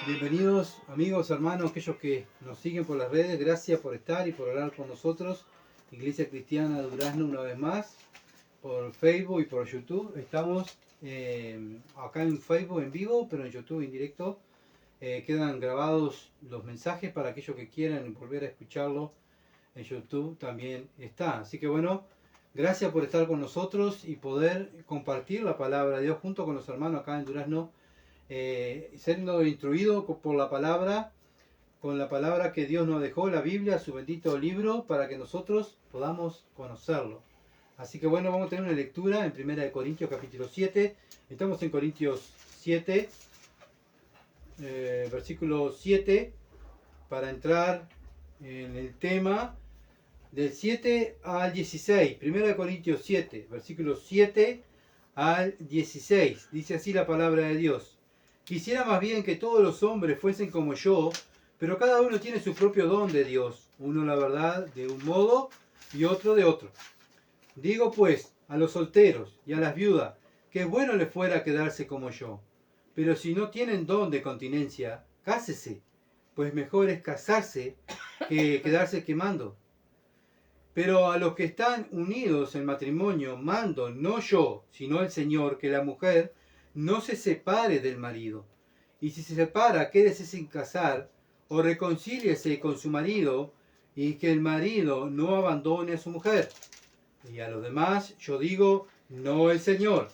Bienvenidos amigos, hermanos, aquellos que nos siguen por las redes, gracias por estar y por orar con nosotros. Iglesia Cristiana de Durazno una vez más, por Facebook y por YouTube. Estamos acá en Facebook en vivo, pero en YouTube en directo. Quedan grabados los mensajes para aquellos que quieran volver a escucharlo en YouTube, también está. Así que bueno, gracias por estar con nosotros y poder compartir la palabra de Dios junto con los hermanos acá en Durazno. Siendo instruido por la palabra, con la palabra que Dios nos dejó, la Biblia, su bendito libro, para que nosotros podamos conocerlo. Así que bueno, vamos a tener una lectura en 1 Corintios capítulo 7. Estamos en Corintios 7, versículo 7, para entrar en el tema del 7 al 16. 1 Corintios 7, versículo 7 al 16. Dice así la palabra de Dios. Quisiera más bien que todos los hombres fuesen como yo, pero cada uno tiene su propio don de Dios, uno la verdad de un modo y otro de otro. Digo pues a los solteros y a las viudas, que bueno les fuera quedarse como yo, pero si no tienen don de continencia, cásese, pues mejor es casarse que quedarse quemando. Pero a los que están unidos en matrimonio mando, no yo, sino el Señor, que la mujer no se separe del marido. Y si se separa, quédese sin casar, o reconcíliese con su marido, y que el marido no abandone a su mujer. Y a los demás yo digo, no el Señor.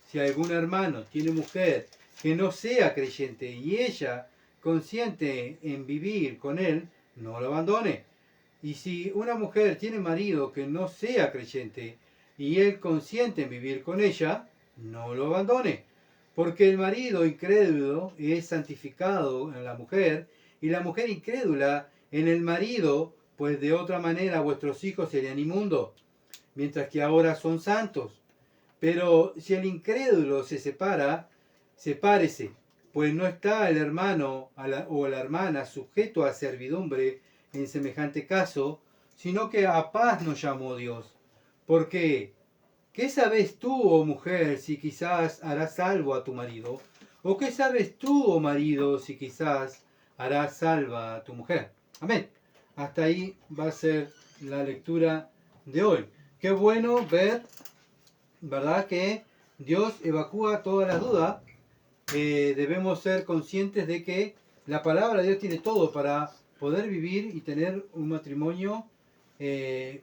Si algún hermano tiene mujer que no sea creyente y ella consiente en vivir con él, no lo abandone. Y si una mujer tiene marido que no sea creyente y él consiente en vivir con ella, no lo abandone. Porque el marido incrédulo es santificado en la mujer y la mujer incrédula en el marido, pues de otra manera vuestros hijos serían inmundos, mientras que ahora son santos. Pero si el incrédulo se separa, sepárese, pues no está el hermano o la hermana sujeto a servidumbre en semejante caso, sino que a paz nos llamó Dios. Porque, ¿qué sabes tú, oh mujer, si quizás harás salvo a tu marido? ¿O qué sabes tú, oh marido, si quizás harás salva a tu mujer? Amén. Hasta ahí va a ser la lectura de hoy. Qué bueno ver, ¿verdad?, que Dios evacúa todas las dudas. Debemos ser conscientes de que la palabra de Dios tiene todo para poder vivir y tener un matrimonio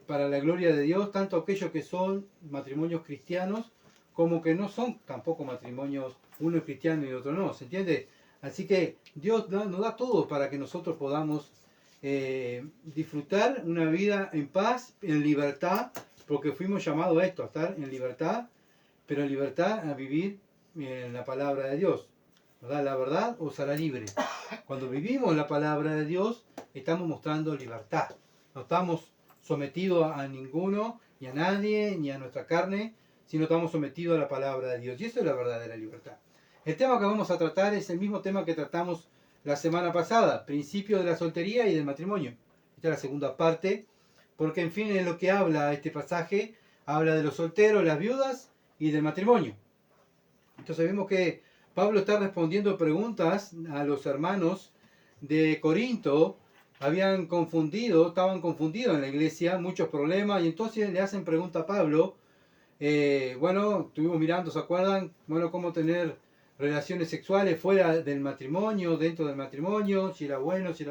para la gloria de Dios, tanto aquellos que son matrimonios cristianos como que no son tampoco matrimonios, uno es cristiano y otro no, ¿se entiende? Así que Dios nos da todo para que nosotros podamos disfrutar una vida en paz, en libertad, porque fuimos llamados a esto, a estar en libertad, pero en libertad a vivir en la palabra de Dios, ¿verdad? La verdad os hará libre. Cuando vivimos la palabra de Dios, estamos mostrando libertad. No estamos sometidos a ninguno, ni a nadie, ni a nuestra carne, sino estamos sometidos a la palabra de Dios. Y eso es la verdadera libertad. El tema que vamos a tratar es el mismo tema que tratamos la semana pasada, principio de la soltería y del matrimonio. Esta es la segunda parte, porque en fin es lo que habla este pasaje, habla de los solteros, las viudas y del matrimonio. Entonces vemos que Pablo está respondiendo preguntas a los hermanos de Corinto. Estaban confundidos en la iglesia, muchos problemas, y entonces le hacen pregunta a Pablo. Bueno, estuvimos mirando, ¿se acuerdan? Bueno, cómo tener relaciones sexuales fuera del matrimonio, dentro del matrimonio, si era bueno, si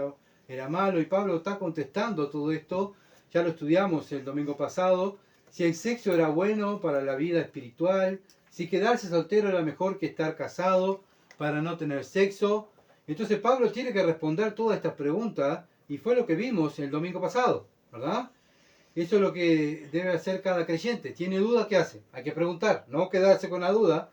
era malo, y Pablo está contestando todo esto. Ya lo estudiamos el domingo pasado. Si el sexo era bueno para la vida espiritual, si quedarse soltero era mejor que estar casado para no tener sexo. Entonces Pablo tiene que responder todas estas preguntas y fue lo que vimos el domingo pasado, ¿verdad? Eso es lo que debe hacer cada creyente. ¿Tiene duda? ¿Qué hace? Hay que preguntar, no quedarse con la duda.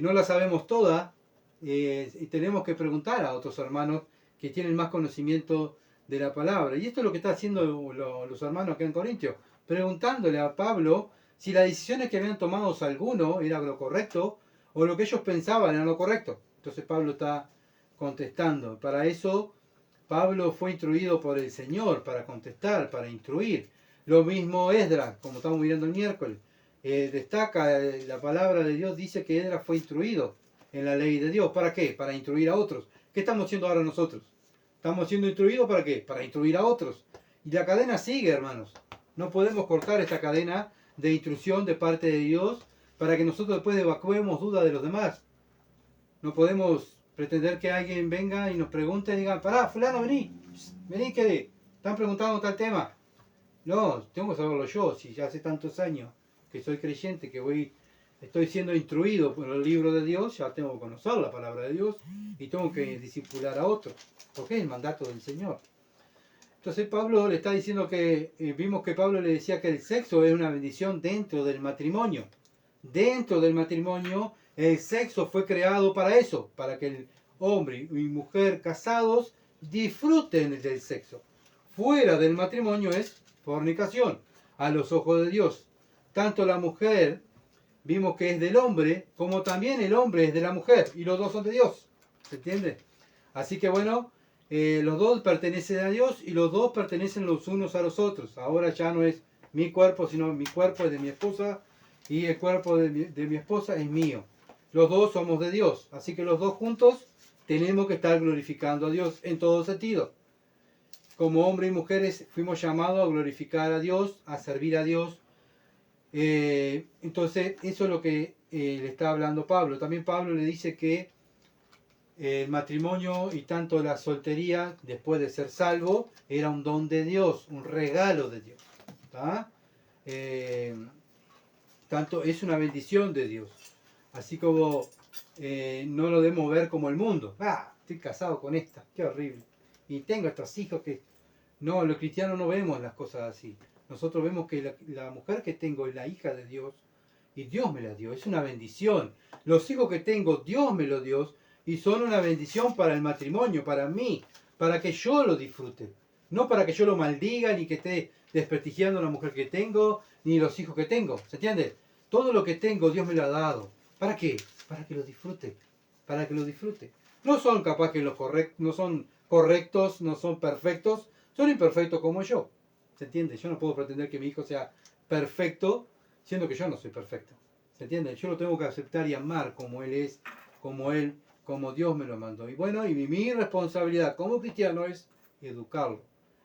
No la sabemos toda y tenemos que preguntar a otros hermanos que tienen más conocimiento de la palabra. Y esto es lo que está haciendo los hermanos acá en Corintios, preguntándole a Pablo si las decisiones que habían tomado algunos era lo correcto o lo que ellos pensaban era lo correcto. Entonces Pablo está contestando. Para eso Pablo fue instruido por el Señor, para contestar, para instruir. Lo mismo Esdras, como estamos mirando el miércoles. Destaca la palabra de Dios, dice que Esdras fue instruido. en la ley de Dios. ¿Para qué? Para instruir a otros. ¿Qué estamos haciendo ahora nosotros? Estamos siendo instruidos ¿para qué? Para instruir a otros. Y la cadena sigue, hermanos. No podemos cortar esta cadena de instrucción de parte de Dios para que nosotros después evacuemos dudas de los demás. No podemos pretender que alguien venga y nos pregunte y diga, pará, fulano, vení que están preguntando tal tema. No, tengo que saberlo yo, si ya hace tantos años que soy creyente, que estoy siendo instruido por el libro de Dios, ya tengo que conocer la palabra de Dios y tengo que discipular a otros, porque es el mandato del Señor. Entonces Pablo le está diciendo que, vimos que Pablo le decía que el sexo es una bendición dentro del matrimonio. Dentro del matrimonio, el sexo fue creado para eso, para que el hombre y mujer casados disfruten del sexo. Fuera del matrimonio es fornicación, a los ojos de Dios. Tanto la mujer, vimos que es del hombre, como también el hombre es de la mujer, y los dos son de Dios. ¿Se entiende? Así que bueno, los dos pertenecen a Dios y los dos pertenecen los unos a los otros. Ahora ya no es mi cuerpo, sino mi cuerpo es de mi esposa y el cuerpo de mi esposa es mío. Los dos somos de Dios, así que los dos juntos tenemos que estar glorificando a Dios en todo sentido. Como hombres y mujeres fuimos llamados a glorificar a Dios, a servir a Dios. Entonces eso es lo que le está hablando Pablo. También Pablo le dice que el matrimonio y tanto la soltería, después de ser salvo, era un don de Dios, un regalo de Dios. Tanto es una bendición de Dios. Así como no lo debemos ver como el mundo. Estoy casado con esta, qué horrible. Y tengo estos hijos que... No, los cristianos no vemos las cosas así. Nosotros vemos que la mujer que tengo es la hija de Dios y Dios me la dio. Es una bendición. Los hijos que tengo, Dios me los dio y son una bendición para el matrimonio, para mí, para que yo lo disfrute. No para que yo lo maldiga, ni que esté desprestigiando a la mujer que tengo, ni los hijos que tengo. ¿Se entiende? Todo lo que tengo, Dios me lo ha dado. ¿Para qué? Para que lo disfrute. Para que lo disfrute. No son capaz que no son correctos, no son perfectos, son imperfectos como yo. ¿Se entiende? Yo no puedo pretender que mi hijo sea perfecto, siendo que yo no soy perfecto. ¿Se entiende? Yo lo tengo que aceptar y amar como él es, como Dios me lo mandó. Y bueno, y mi responsabilidad como cristiano es educarlo.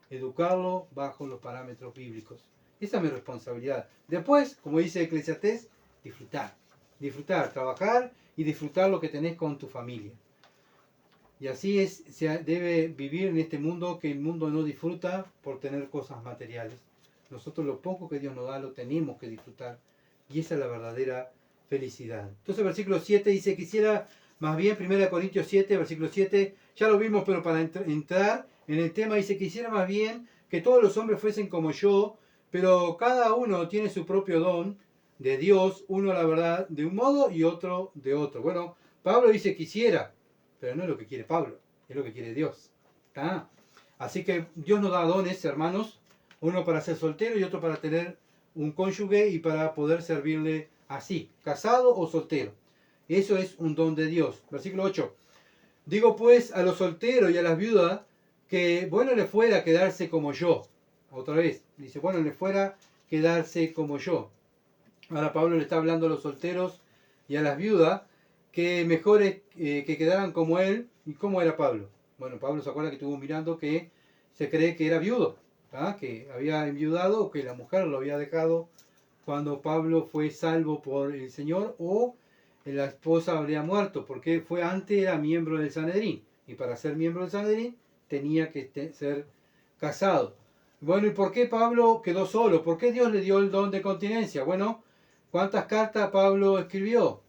Educarlo bajo los parámetros bíblicos. Esa es mi responsabilidad. Después, como dice Eclesiastés, disfrutar. Disfrutar, trabajar y disfrutar lo que tenés con tu familia. Y así se debe vivir en este mundo, que el mundo no disfruta por tener cosas materiales. Nosotros lo poco que Dios nos da lo tenemos que disfrutar. Y esa es la verdadera felicidad. Entonces el versículo 7 dice, quisiera más bien, 1 Corintios 7, versículo 7, ya lo vimos, pero para entrar en el tema dice, quisiera más bien que todos los hombres fuesen como yo, pero cada uno tiene su propio don de Dios, uno la verdad de un modo y otro de otro. Bueno, Pablo dice quisiera, pero no es lo que quiere Pablo, es lo que quiere Dios. ¿Está? Así que Dios nos da dones, hermanos, uno para ser soltero y otro para tener un cónyuge y para poder servirle así, casado o soltero. Eso es un don de Dios. Versículo 8. Digo pues a los solteros y a las viudas que bueno le fuera quedarse como yo. Otra vez, dice, bueno le fuera quedarse como yo. Ahora Pablo le está hablando a los solteros y a las viudas que mejor es que quedaran como él. ¿Y cómo era Pablo? Bueno, Pablo se acuerda que estuvo mirando que se cree que era viudo, que había enviudado o que la mujer lo había dejado cuando Pablo fue salvo por el Señor, o la esposa habría muerto, porque era miembro del Sanedrín, y para ser miembro del Sanedrín tenía que ser casado. Bueno, ¿y por qué Pablo quedó solo? ¿Por qué Dios le dio el don de continencia? Bueno, ¿cuántas cartas Pablo escribió?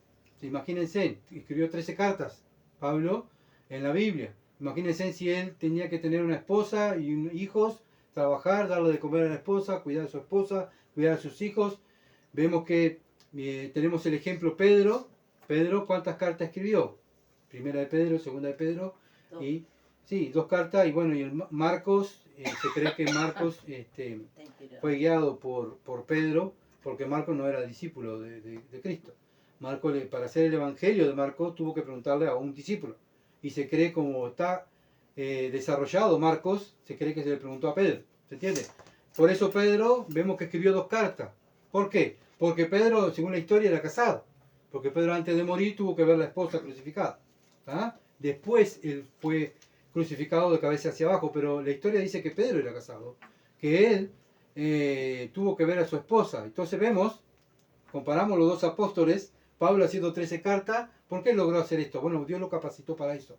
Imagínense, escribió 13 cartas Pablo en la Biblia. Imagínense si él tenía que tener una esposa y hijos, trabajar, darle de comer a la esposa, cuidar a su esposa, cuidar a sus hijos. Vemos que tenemos el ejemplo Pedro. Pedro, ¿cuántas cartas escribió? Primera de Pedro, segunda de Pedro. Y sí, 2 cartas. Y bueno, y el Marcos, se cree que Marcos fue guiado por Pedro, porque Marcos no era discípulo de Cristo. Marcos, para hacer el evangelio de Marcos, tuvo que preguntarle a un discípulo. Y se cree, como está desarrollado Marcos, se cree que se le preguntó a Pedro. ¿Se entiende? Por eso Pedro, vemos que escribió 2 cartas. ¿Por qué? Porque Pedro, según la historia, era casado. porque Pedro antes de morir tuvo que ver a la esposa crucificada. ¿Tá? Después él fue crucificado de cabeza hacia abajo, pero la historia dice que Pedro era casado, que él tuvo que ver a su esposa. Entonces vemos, comparamos los dos apóstoles, Pablo haciendo 13 cartas, ¿por qué logró hacer esto? Bueno, Dios lo capacitó para eso.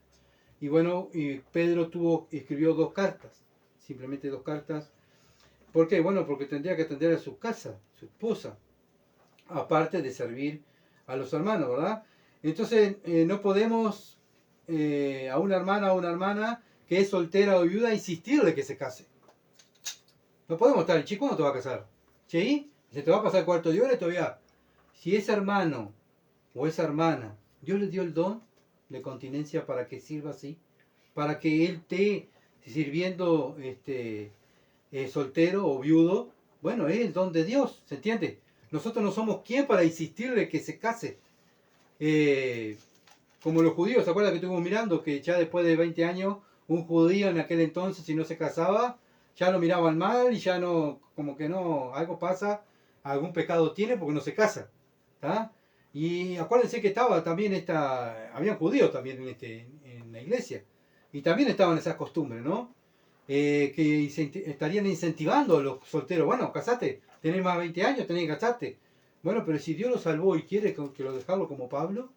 Y bueno, y Pedro escribió 2 cartas, simplemente 2 cartas. ¿Por qué? Bueno, porque tendría que atender a su casa, su esposa, aparte de servir a los hermanos, ¿verdad? Entonces no podemos a una hermana que es soltera o viuda insistirle que se case. No podemos estar, chico, ¿cuándo te va a casar? ¿Sí? Se te va a pasar cuarto de hora y todavía. Si es hermano o esa hermana, Dios le dio el don de continencia para que sirva así, para que él esté sirviendo soltero o viudo. Bueno, es el don de Dios, ¿se entiende? Nosotros no somos quien para insistirle que se case. Como los judíos, ¿se acuerdan que estuvimos mirando que ya después de 20 años, un judío en aquel entonces, si no se casaba, ya lo miraban mal y ya no, como que no, algo pasa, algún pecado tiene porque no se casa. ¿Tá? Y acuérdense que estaba también habían judíos también en la iglesia, y también estaban esas costumbres, ¿no? Que estarían incentivando a los solteros, bueno, casate, tenés más de 20 años, tenés que casarte. Bueno, pero si Dios lo salvó y quiere que lo dejarlo como Pablo,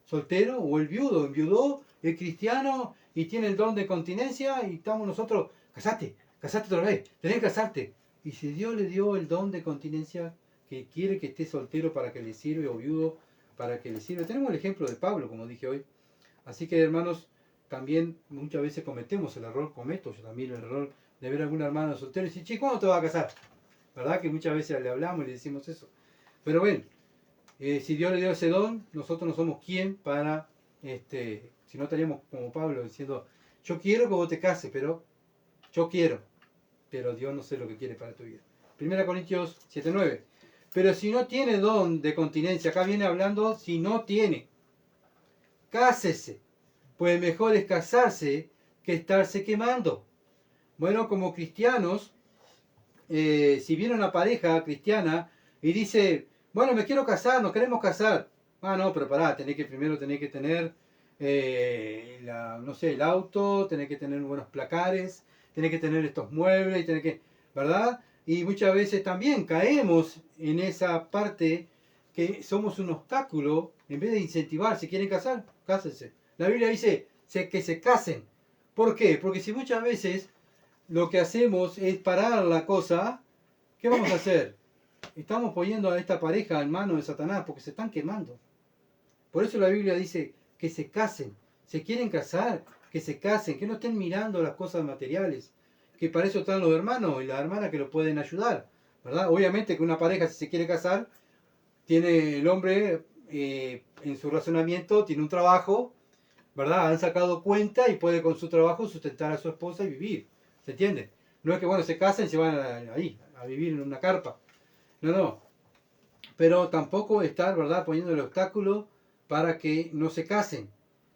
soltero, o el viudo, enviudó, es cristiano y tiene el don de continencia, y estamos nosotros, casate otra vez, tenés que casarte. Y si Dios le dio el don de continencia, que quiere que esté soltero para que le sirva, o viudo para que le sirva. Tenemos el ejemplo de Pablo, como dije hoy. Así que, hermanos, también muchas veces cometo yo también el error de ver a algún hermano soltero y decir, che, ¿cuándo te vas a casar? ¿Verdad? Que muchas veces le hablamos y le decimos eso. Pero bueno, si Dios le dio ese don, nosotros no somos quien para, si no estaríamos como Pablo diciendo, yo quiero que vos te cases, pero Dios no sé lo que quiere para tu vida. 1 Corintios 7:9. Pero si no tiene don de continencia, acá viene hablando si no tiene, cásese, pues mejor es casarse que estarse quemando. Bueno, como cristianos, si viene una pareja cristiana y dice, bueno, me quiero casar, nos queremos casar. Ah, no, pero pará, primero tenés que tener, no sé, el auto, tenés que tener buenos placares, tenés que tener estos muebles, ¿verdad? Y muchas veces también caemos en esa parte que somos un obstáculo. En vez de incentivar, si quieren casar, cásense. La Biblia dice que se casen. ¿Por qué? Porque si muchas veces lo que hacemos es parar la cosa, ¿qué vamos a hacer? Estamos poniendo a esta pareja en manos de Satanás porque se están quemando. Por eso la Biblia dice que se casen. Se quieren casar, que se casen, que no estén mirando las cosas materiales. Que para eso están los hermanos y las hermanas que lo pueden ayudar, ¿verdad? Obviamente que una pareja, si se quiere casar, tiene el hombre en su razonamiento, tiene un trabajo, ¿verdad? Han sacado cuenta y puede con su trabajo sustentar a su esposa y vivir, ¿se entiende? No es que, bueno, se casen y se van ahí, a vivir en una carpa. No. Pero tampoco estar, ¿verdad?, poniendo el obstáculo para que no se casen.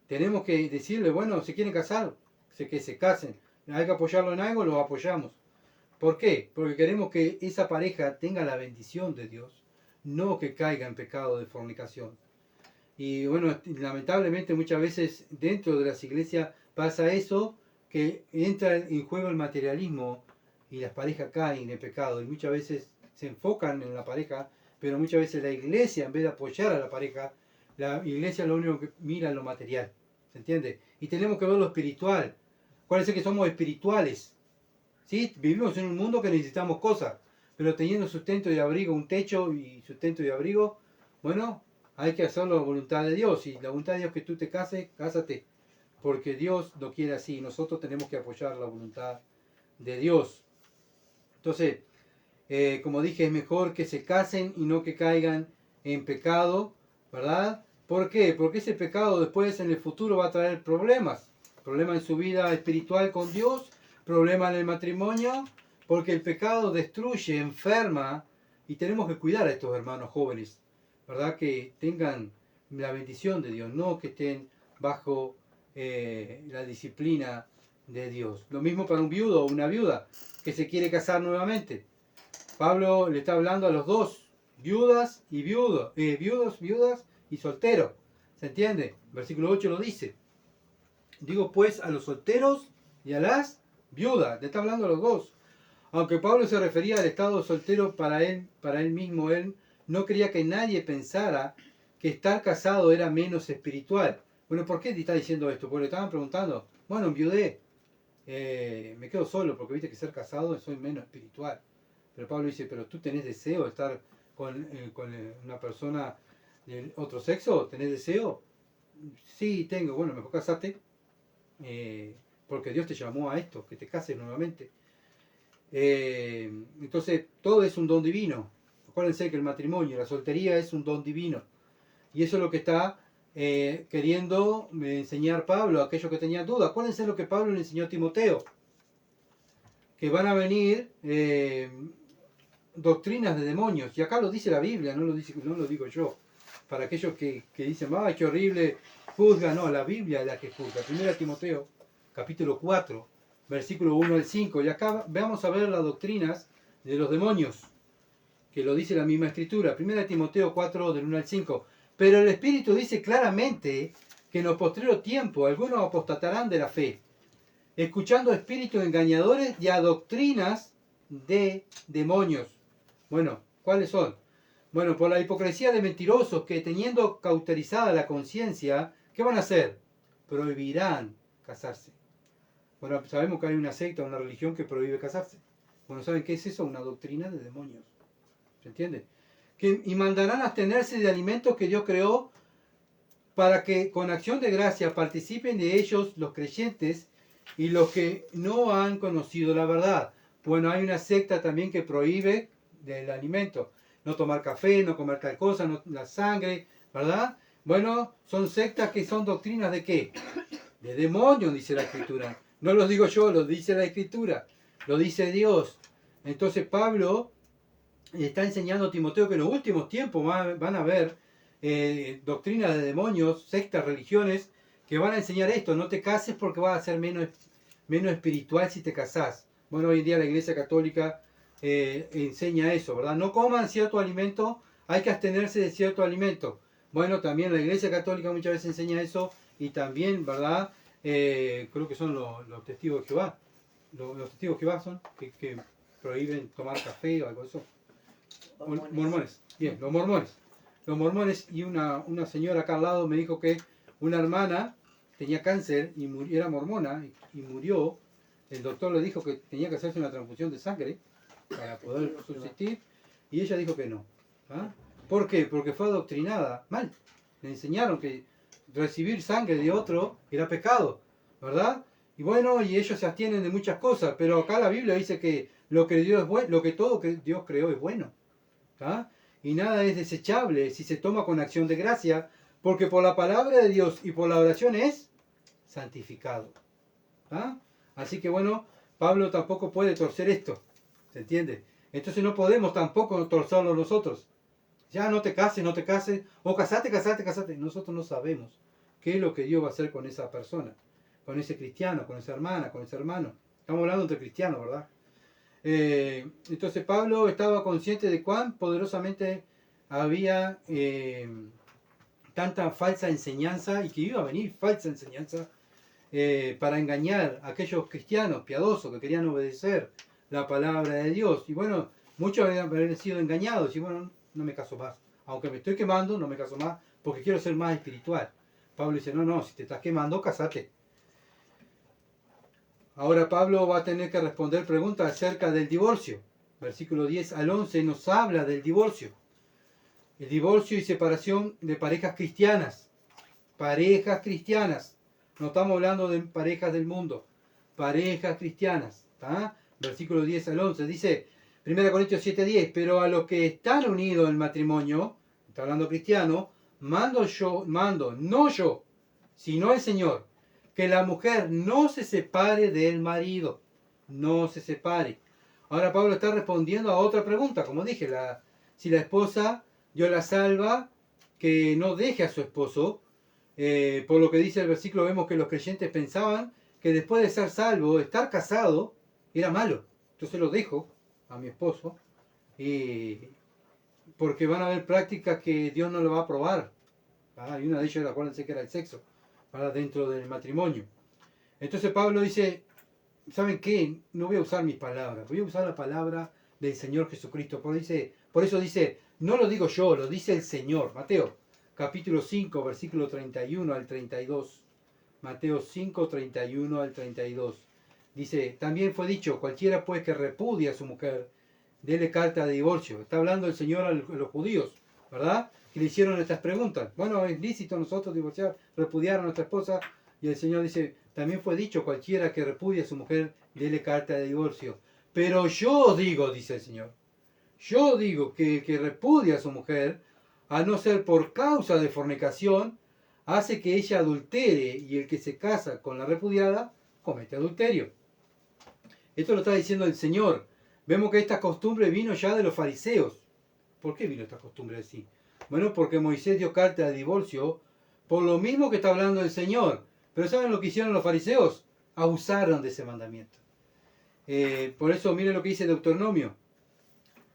Tenemos que decirle, bueno, si quieren casar, que se casen. Hay que apoyarlo en algo, lo apoyamos. ¿Por qué? Porque queremos que esa pareja tenga la bendición de Dios, no que caiga en pecado de fornicación. Y bueno, lamentablemente muchas veces dentro de las iglesias pasa eso, que entra en juego el materialismo y las parejas caen en pecado. Y muchas veces se enfocan en la pareja, pero muchas veces la iglesia, en vez de apoyar a la pareja, la iglesia lo único que mira es lo material. ¿Se entiende? Y tenemos que ver lo espiritual. Acuérdense que somos espirituales. ¿Sí? Vivimos en un mundo que necesitamos cosas, pero teniendo sustento y abrigo, un techo y sustento y abrigo, bueno, hay que hacerlo a voluntad de Dios. Y la voluntad de Dios es que tú te cases, cásate. Porque Dios lo quiere así. Nosotros tenemos que apoyar la voluntad de Dios. Entonces, como dije, es mejor que se casen y no que caigan en pecado, ¿verdad? ¿Por qué? Porque ese pecado después en el futuro va a traer problemas. Problemas en su vida espiritual con Dios, problemas en el matrimonio, porque el pecado destruye, enferma, y tenemos que cuidar a estos hermanos jóvenes, ¿verdad? Que tengan la bendición de Dios, no que estén bajo la disciplina de Dios. Lo mismo para un viudo o una viuda que se quiere casar nuevamente. Pablo le está hablando a los dos, viudas y viudas y soltero. ¿Se entiende? Versículo 8 lo dice. Digo pues a los solteros y a las viudas. Le está hablando a los dos. Aunque Pablo se refería al estado soltero para él mismo, él no quería que nadie pensara que estar casado era menos espiritual. Bueno, ¿por qué te está diciendo esto? Porque le estaban preguntando, bueno, enviudé, me quedo solo porque viste que ser casado soy menos espiritual. Pero Pablo dice, pero tú tenés deseo de estar con una persona del otro sexo, ¿tenés deseo? Sí, tengo, bueno, mejor casate, porque Dios te llamó a esto, que te cases nuevamente. Entonces, todo es un don divino. Acuérdense que el matrimonio, la soltería es un don divino. Y eso es lo que está queriendo enseñar Pablo a aquellos que tenían dudas. Acuérdense lo que Pablo le enseñó a Timoteo. Que van a venir doctrinas de demonios. Y acá lo dice la Biblia, no lo digo yo. Para aquellos que dicen, ¡ay, qué horrible! Juzga. No, la Biblia es la que juzga. 1 Timoteo, capítulo 4, versículo 1 al 5. Y acá vamos a ver las doctrinas de los demonios, que lo dice la misma escritura. 1 Timoteo 4, del 1 al 5. Pero el Espíritu dice claramente que en los posteriores tiempos algunos apostatarán de la fe, escuchando espíritus engañadores y a doctrinas de demonios. Bueno, ¿cuáles son? Bueno, por la hipocresía de mentirosos que, teniendo cauterizada la conciencia, ¿qué van a hacer? Prohibirán casarse. Bueno, sabemos que hay una secta, una religión que prohíbe casarse. Bueno, ¿saben qué es eso? Una doctrina de demonios. ¿Se entiende? Y mandarán abstenerse de alimentos que Dios creó para que con acción de gracia participen de ellos los creyentes y los que no han conocido la verdad. Bueno, hay una secta también que prohíbe del alimento. No tomar café, no comer tal cosa, no, la sangre, ¿verdad? Bueno, son sectas que son doctrinas de ¿qué? De demonios, dice la Escritura. No lo digo yo, lo dice la Escritura. Lo dice Dios. Entonces Pablo está enseñando a Timoteo que en los últimos tiempos van a haber doctrinas de demonios, sectas, religiones, que van a enseñar esto. No te cases porque vas a ser menos espiritual si te casás. Bueno, hoy en día la Iglesia Católica enseña eso, ¿verdad? No coman cierto alimento, hay que abstenerse de cierto alimento. Bueno, también la Iglesia Católica muchas veces enseña eso y también, ¿verdad? Creo que son los testigos de Jehová. Los testigos de Jehová son que prohíben tomar café o algo de eso. Mormones. Bien, los mormones. Los mormones y una señora acá al lado me dijo que una hermana tenía cáncer y era mormona y murió. El doctor le dijo que tenía que hacerse una transfusión de sangre para poder subsistir y ella dijo que no. ¿Ah? ¿Por qué? Porque fue adoctrinada mal. Le enseñaron que recibir sangre de otro era pecado, ¿verdad? Y bueno, y ellos se abstienen de muchas cosas, pero acá la Biblia dice que lo que Dios es bueno, lo que todo que Dios creó es bueno. ¿Ah? Y nada es desechable si se toma con acción de gracia, porque por la palabra de Dios y por la oración es santificado. ¿Ah? Así que bueno, Pablo tampoco puede torcer esto, ¿se entiende? Entonces no podemos tampoco torcerlo nosotros. Ya no te cases, o casate. Nosotros no sabemos qué es lo que Dios va a hacer con esa persona, con ese cristiano, con esa hermana, con ese hermano. Estamos hablando entre cristianos, ¿verdad? Entonces Pablo estaba consciente de cuán poderosamente había tanta falsa enseñanza y que iba a venir falsa enseñanza para engañar a aquellos cristianos piadosos que querían obedecer la palabra de Dios. Y bueno, muchos habían sido engañados y bueno, no me caso más. Aunque me estoy quemando, no me caso más porque quiero ser más espiritual. Pablo dice, no, si te estás quemando, casate. Ahora Pablo va a tener que responder preguntas acerca del divorcio. Versículo 10 al 11 nos habla del divorcio. El divorcio y separación de parejas cristianas. Parejas cristianas. No estamos hablando de parejas del mundo. Parejas cristianas. ¿Tá? Versículo 10 al 11. Dice 1 Corintios 7:10. Pero a los que están unidos en matrimonio, está hablando cristiano, mando, no yo, sino el Señor, que la mujer no se separe del marido. No se separe. Ahora Pablo está respondiendo a otra pregunta. Como dije, si la esposa Dios la salva, que no deje a su esposo. Por lo que dice el versículo, vemos que los creyentes pensaban que después de ser salvo, estar casado, era malo. Entonces lo dejo a mi esposo, porque van a haber prácticas que Dios no lo va a aprobar. Y una de ellas, acuérdense que era el sexo, dentro del matrimonio. Entonces Pablo dice, ¿saben qué? No voy a usar mis palabras, voy a usar la palabra del Señor Jesucristo. Por eso dice, no lo digo yo, lo dice el Señor. Mateo, capítulo 5, versículo 31 al 32. Mateo 5, 31 al 32. Dice, también fue dicho, cualquiera pues que repudie a su mujer, dele carta de divorcio. Está hablando el Señor a los judíos, ¿verdad? Que le hicieron estas preguntas. Bueno, es lícito nosotros divorciar, repudiar a nuestra esposa. Y el Señor dice, también fue dicho, cualquiera que repudie a su mujer, dele carta de divorcio. Pero yo digo, dice el Señor, yo digo que el que repudia a su mujer, a no ser por causa de fornicación, hace que ella adultere, y el que se casa con la repudiada, comete adulterio. Esto lo está diciendo el Señor. Vemos que esta costumbre vino ya de los fariseos. ¿Por qué vino esta costumbre así? Bueno, porque Moisés dio carta de divorcio por lo mismo que está hablando el Señor. Pero ¿saben lo que hicieron los fariseos? Abusaron de ese mandamiento. Por eso miren lo que dice Deuteronomio.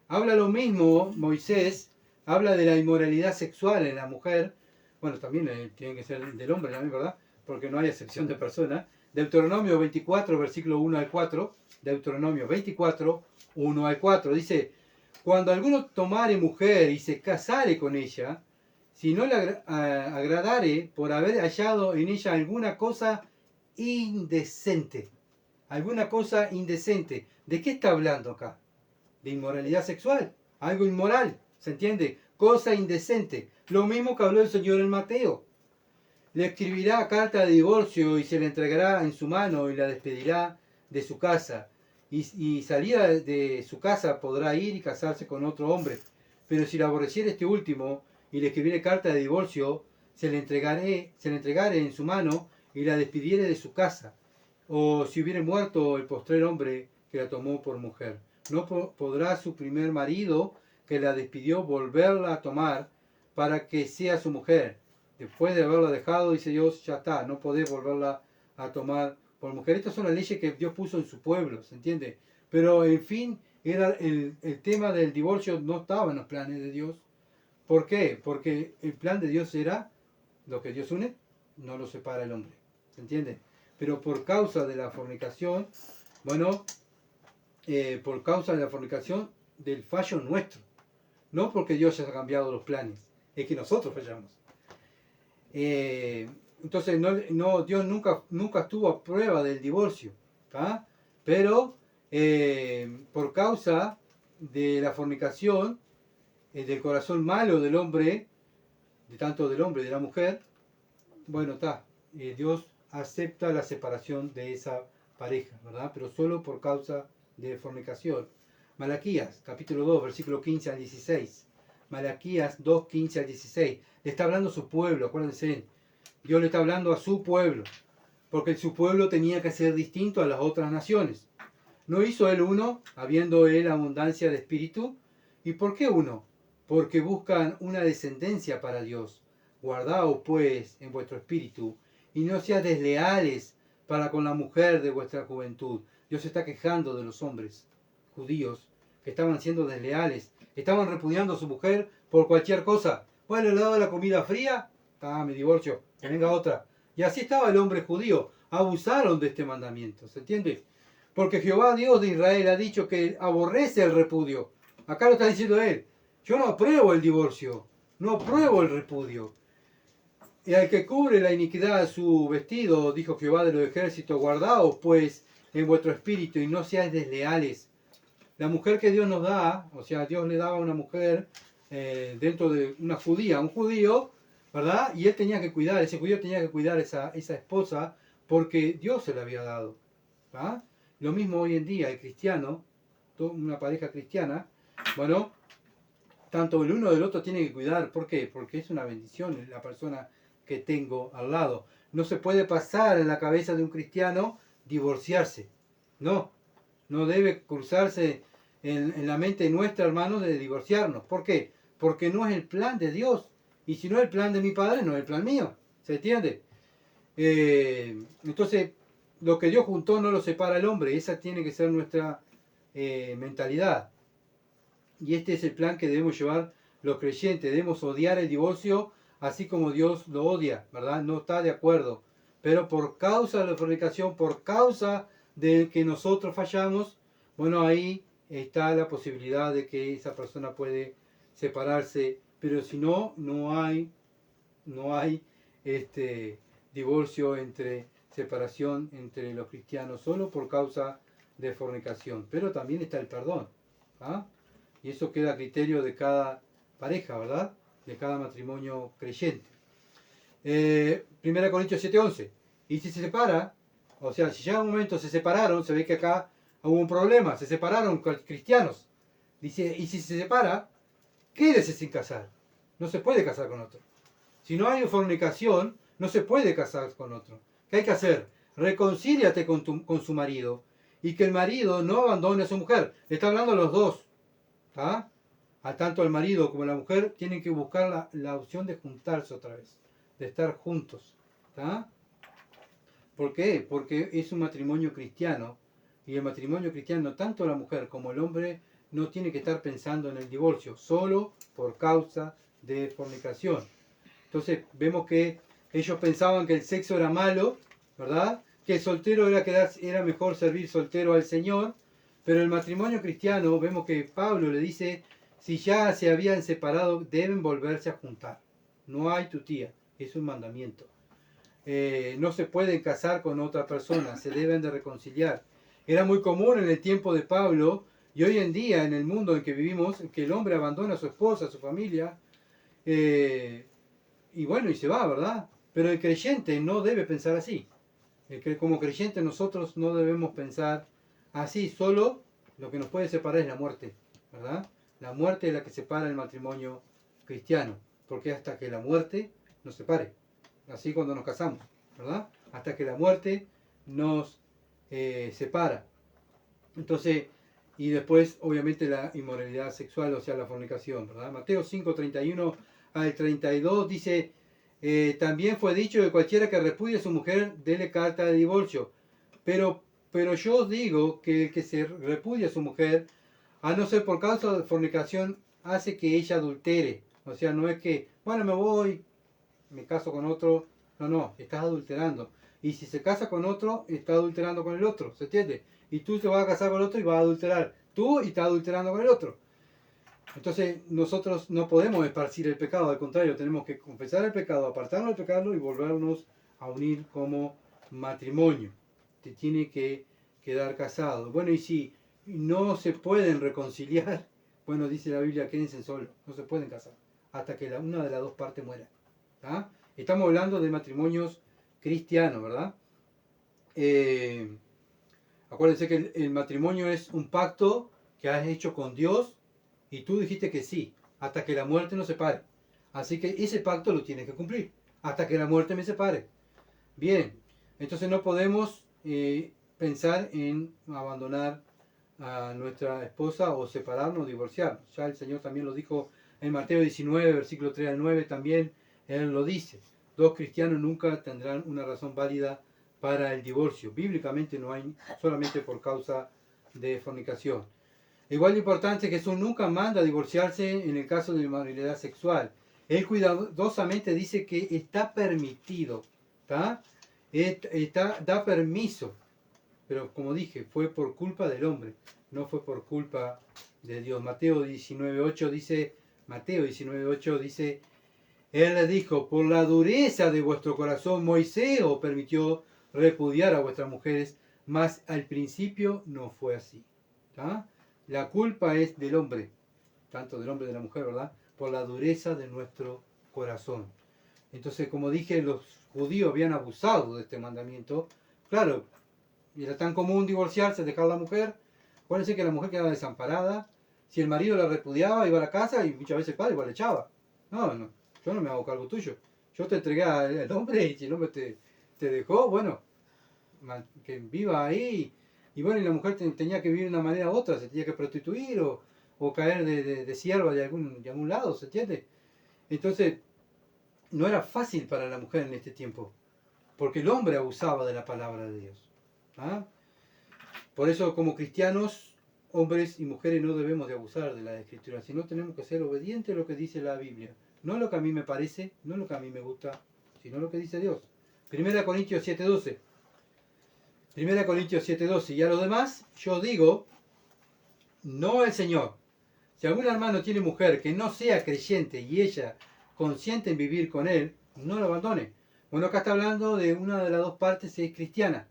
Habla lo mismo Moisés, habla de la inmoralidad sexual en la mujer. Bueno, también tiene que ser del hombre también, ¿verdad? Porque no hay excepción de persona. Deuteronomio 24, versículo 1 al 4. Deuteronomio 24, 1 al 4. Dice, cuando alguno tomare mujer y se casare con ella, si no le agradare por haber hallado en ella alguna cosa indecente. Alguna cosa indecente. ¿De qué está hablando acá? De inmoralidad sexual. Algo inmoral. ¿Se entiende? Cosa indecente. Lo mismo que habló el Señor en Mateo. Le escribirá carta de divorcio y se la entregará en su mano y la despedirá de su casa. Y salida de su casa podrá ir y casarse con otro hombre. Pero si la aborreciere este último y le escribiere carta de divorcio, se le entregare en su mano y la despidiere de su casa. O si hubiere muerto el postrer hombre que la tomó por mujer. No podrá su primer marido que la despidió volverla a tomar para que sea su mujer. Después de haberla dejado, dice Dios, ya está, no podés volverla a tomar por mujer. Estas son las leyes que Dios puso en su pueblo, ¿se entiende? Pero en fin, era el tema del divorcio no estaba en los planes de Dios. ¿Por qué? Porque el plan de Dios era lo que Dios une, no lo separa el hombre, ¿se entiende? Pero por causa de la fornicación, bueno, por causa de la fornicación, del fallo nuestro. No porque Dios haya cambiado los planes, es que nosotros fallamos. Entonces Dios nunca estuvo a prueba del divorcio, ¿tá? Pero por causa de la fornicación, del corazón malo del hombre, de tanto del hombre y de la mujer, bueno, Dios acepta la separación de esa pareja, ¿verdad? Pero solo por causa de fornicación. Malaquías, capítulo 2, versículo 15 al 16. Malaquías 2, 15 al 16. Le está hablando a su pueblo, acuérdense. Dios le está hablando a su pueblo. Porque su pueblo tenía que ser distinto a las otras naciones. ¿No hizo él uno, habiendo él abundancia de espíritu? ¿Y por qué uno? Porque buscan una descendencia para Dios. Guardaos pues en vuestro espíritu, y no seáis desleales para con la mujer de vuestra juventud. Dios se está quejando de los hombres judíos que estaban siendo desleales, estaban repudiando a su mujer por cualquier cosa. Bueno, le daba la comida fría, me divorcio, que venga otra. Y así estaba el hombre judío, abusaron de este mandamiento, ¿se entiende? Porque Jehová Dios de Israel ha dicho que aborrece el repudio. Acá lo está diciendo él. Yo no apruebo el divorcio, no apruebo el repudio. Y al que cubre la iniquidad su vestido, dijo Jehová de los ejércitos, guardaos pues en vuestro espíritu y no seáis desleales. La mujer que Dios nos da, o sea, Dios le daba a una mujer dentro de una judía, un judío, ¿verdad? Y él tenía que cuidar, ese judío tenía que cuidar esa esposa porque Dios se la había dado. ¿Va? Lo mismo hoy en día, el cristiano, una pareja cristiana, bueno, tanto el uno del otro tiene que cuidar. ¿Por qué? Porque es una bendición la persona que tengo al lado. No se puede pasar en la cabeza de un cristiano divorciarse. No debe cruzarse en la mente nuestra, hermano, de divorciarnos. ¿Por qué? Porque no es el plan de Dios. Y si no es el plan de mi padre, no es el plan mío. ¿Se entiende? Entonces, lo que Dios juntó no lo separa el hombre. Esa tiene que ser nuestra mentalidad. Y este es el plan que debemos llevar los creyentes. Debemos odiar el divorcio así como Dios lo odia, ¿verdad? No está de acuerdo. Pero por causa de la fornicación, por causa de que nosotros fallamos, bueno, ahí está la posibilidad de que esa persona puede separarse, pero si no, no hay divorcio separación entre los cristianos solo por causa de fornicación. Pero también está el perdón, ¿ah? Y eso queda a criterio de cada pareja, ¿verdad? De cada matrimonio creyente. 1 Corintios 7:11. Y si se separa, o sea, si llega un momento se separaron, se ve que acá hubo un problema, se separaron cristianos. Dice, y si se separa, quédese sin casar. No se puede casar con otro. Si no hay fornicación, no se puede casar con otro. ¿Qué hay que hacer? Reconcíliate con su marido y que el marido no abandone a su mujer. Le está hablando a los dos. ¿Tá? A tanto el marido como la mujer tienen que buscar la opción de juntarse otra vez, de estar juntos. ¿Tá? ¿Por qué? Porque es un matrimonio cristiano y el matrimonio cristiano, tanto la mujer como el hombre, no tiene que estar pensando en el divorcio, solo por causa de fornicación. Entonces vemos que ellos pensaban que el sexo era malo, ¿verdad? Que el soltero era mejor servir soltero al Señor, pero el matrimonio cristiano, vemos que Pablo le dice, si ya se habían separado, deben volverse a juntar. No hay tutía, es un mandamiento. No se pueden casar con otra persona, se deben de reconciliar. Era muy común en el tiempo de Pablo y hoy en día en el mundo en que vivimos que el hombre abandona a su esposa, a su familia, y bueno, y se va, ¿verdad? Pero el creyente no debe pensar así. Como creyente nosotros no debemos pensar así, solo lo que nos puede separar es la muerte, ¿verdad? La muerte es la que separa el matrimonio cristiano, porque hasta que la muerte nos separe, así cuando nos casamos, ¿verdad? Hasta que la muerte nos separa. Entonces, y después obviamente la inmoralidad sexual, o sea, la fornicación, ¿verdad? Mateo 5:31 al 32 dice, también fue dicho que cualquiera que repudie a su mujer, dele carta de divorcio. Pero yo os digo que el que se repudia a su mujer, a no ser por causa de fornicación, hace que ella adultere. O sea, no es que, bueno, me voy, me caso con otro. No, estás adulterando. Y si se casa con otro, está adulterando con el otro, ¿se entiende? Y tú te vas a casar con el otro y vas a adulterar tú y estás adulterando con el otro. Entonces nosotros no podemos esparcir el pecado, al contrario, tenemos que confesar el pecado, apartarnos del pecado y volvernos a unir como matrimonio. Te tiene que quedar casado. Bueno, y si no se pueden reconciliar, bueno, dice la Biblia, quédense solos, no se pueden casar, hasta que una de las dos partes muera. ¿Ah? Estamos hablando de matrimonios cristianos, ¿verdad? Acuérdense que el matrimonio es un pacto que has hecho con Dios y tú dijiste que sí, hasta que la muerte nos separe. Así que ese pacto lo tienes que cumplir, hasta que la muerte me separe. Bien, entonces no podemos pensar en abandonar a nuestra esposa o separarnos, divorciarnos. Ya el Señor también lo dijo en Mateo 19, versículo 3 al 9, también Él lo dice. Dos cristianos nunca tendrán una razón válida para el divorcio. Bíblicamente no hay, solamente por causa de fornicación. Igual de importante, Jesús nunca manda a divorciarse en el caso de inmoralidad sexual. Él cuidadosamente dice que está permitido, da permiso, pero como dije, fue por culpa del hombre, no fue por culpa de Dios. Mateo 19:8 dice, Él le dijo, por la dureza de vuestro corazón, Moisés os permitió repudiar a vuestras mujeres, mas al principio no fue así. ¿Tá? La culpa es del hombre, tanto del hombre como de la mujer, ¿verdad? Por la dureza de nuestro corazón. Entonces, como dije, los judíos habían abusado de este mandamiento. Claro, era tan común divorciarse, dejar a la mujer. Acuérdense que la mujer quedaba desamparada. Si el marido la repudiaba, iba a la casa y muchas veces el padre igual le echaba. No, yo no me hago cargo tuyo. Yo te entregué al hombre y si el hombre te dejó, bueno, que viva ahí. Y bueno, y la mujer tenía que vivir de una manera u otra, se tenía que prostituir o caer de sierva de algún lado, ¿se entiende? Entonces, no era fácil para la mujer en este tiempo, porque el hombre abusaba de la palabra de Dios. ¿Ah? Por eso, como cristianos, hombres y mujeres no debemos de abusar de la Escritura, sino tenemos que ser obedientes a lo que dice la Biblia. No lo que a mí me parece, no lo que a mí me gusta, sino lo que dice Dios. 1 Corintios 7:12. 1 Corintios 7:12. Y a los demás yo digo, no el Señor. Si algún hermano tiene mujer que no sea creyente y ella consiente en vivir con él, no lo abandone. Bueno, acá está hablando de una de las dos partes, es cristiana.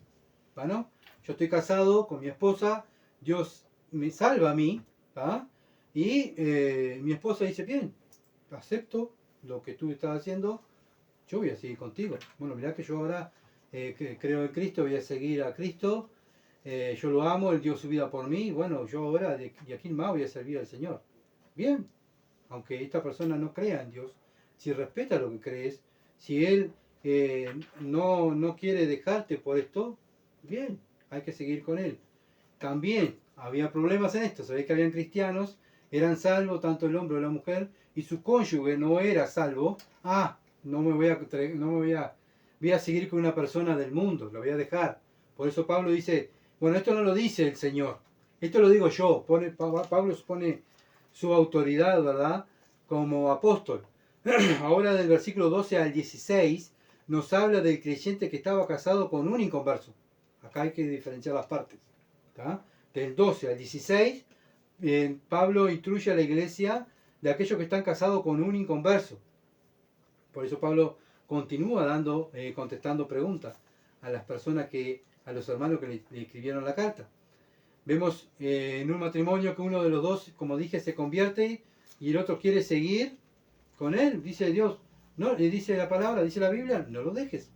¿No? Yo estoy casado con mi esposa, Dios me salva a mí, ¿tá? Y mi esposa dice, bien, acepto lo que tú estás haciendo, yo voy a seguir contigo. Bueno, mirá que yo ahora creo en Cristo, voy a seguir a Cristo, yo lo amo, Él dio su vida por mí, bueno, yo ahora de aquí en más voy a servir al Señor. Bien, aunque esta persona no crea en Dios, si respeta lo que crees, si Él no quiere dejarte por esto, bien, hay que seguir con Él. También había problemas en esto, sabéis que habían cristianos, eran salvos tanto el hombre o la mujer, y su cónyuge no era salvo. Voy a seguir con una persona del mundo, lo voy a dejar. Por eso Pablo dice, bueno, esto no lo dice el Señor, esto lo digo yo. Pablo pone su autoridad, ¿verdad?, como apóstol. Ahora del versículo 12 al 16 nos habla del creyente que estaba casado con un inconverso. Acá hay que diferenciar las partes. ¿Tá? Del 12 al 16, Pablo instruye a la iglesia de aquellos que están casados con un inconverso. Por eso Pablo continúa contestando preguntas a las personas a los hermanos que le escribieron la carta. Vemos en un matrimonio que uno de los dos, como dije, se convierte y el otro quiere seguir con él. Dice Dios, no, le dice la palabra, dice la Biblia, no lo dejes.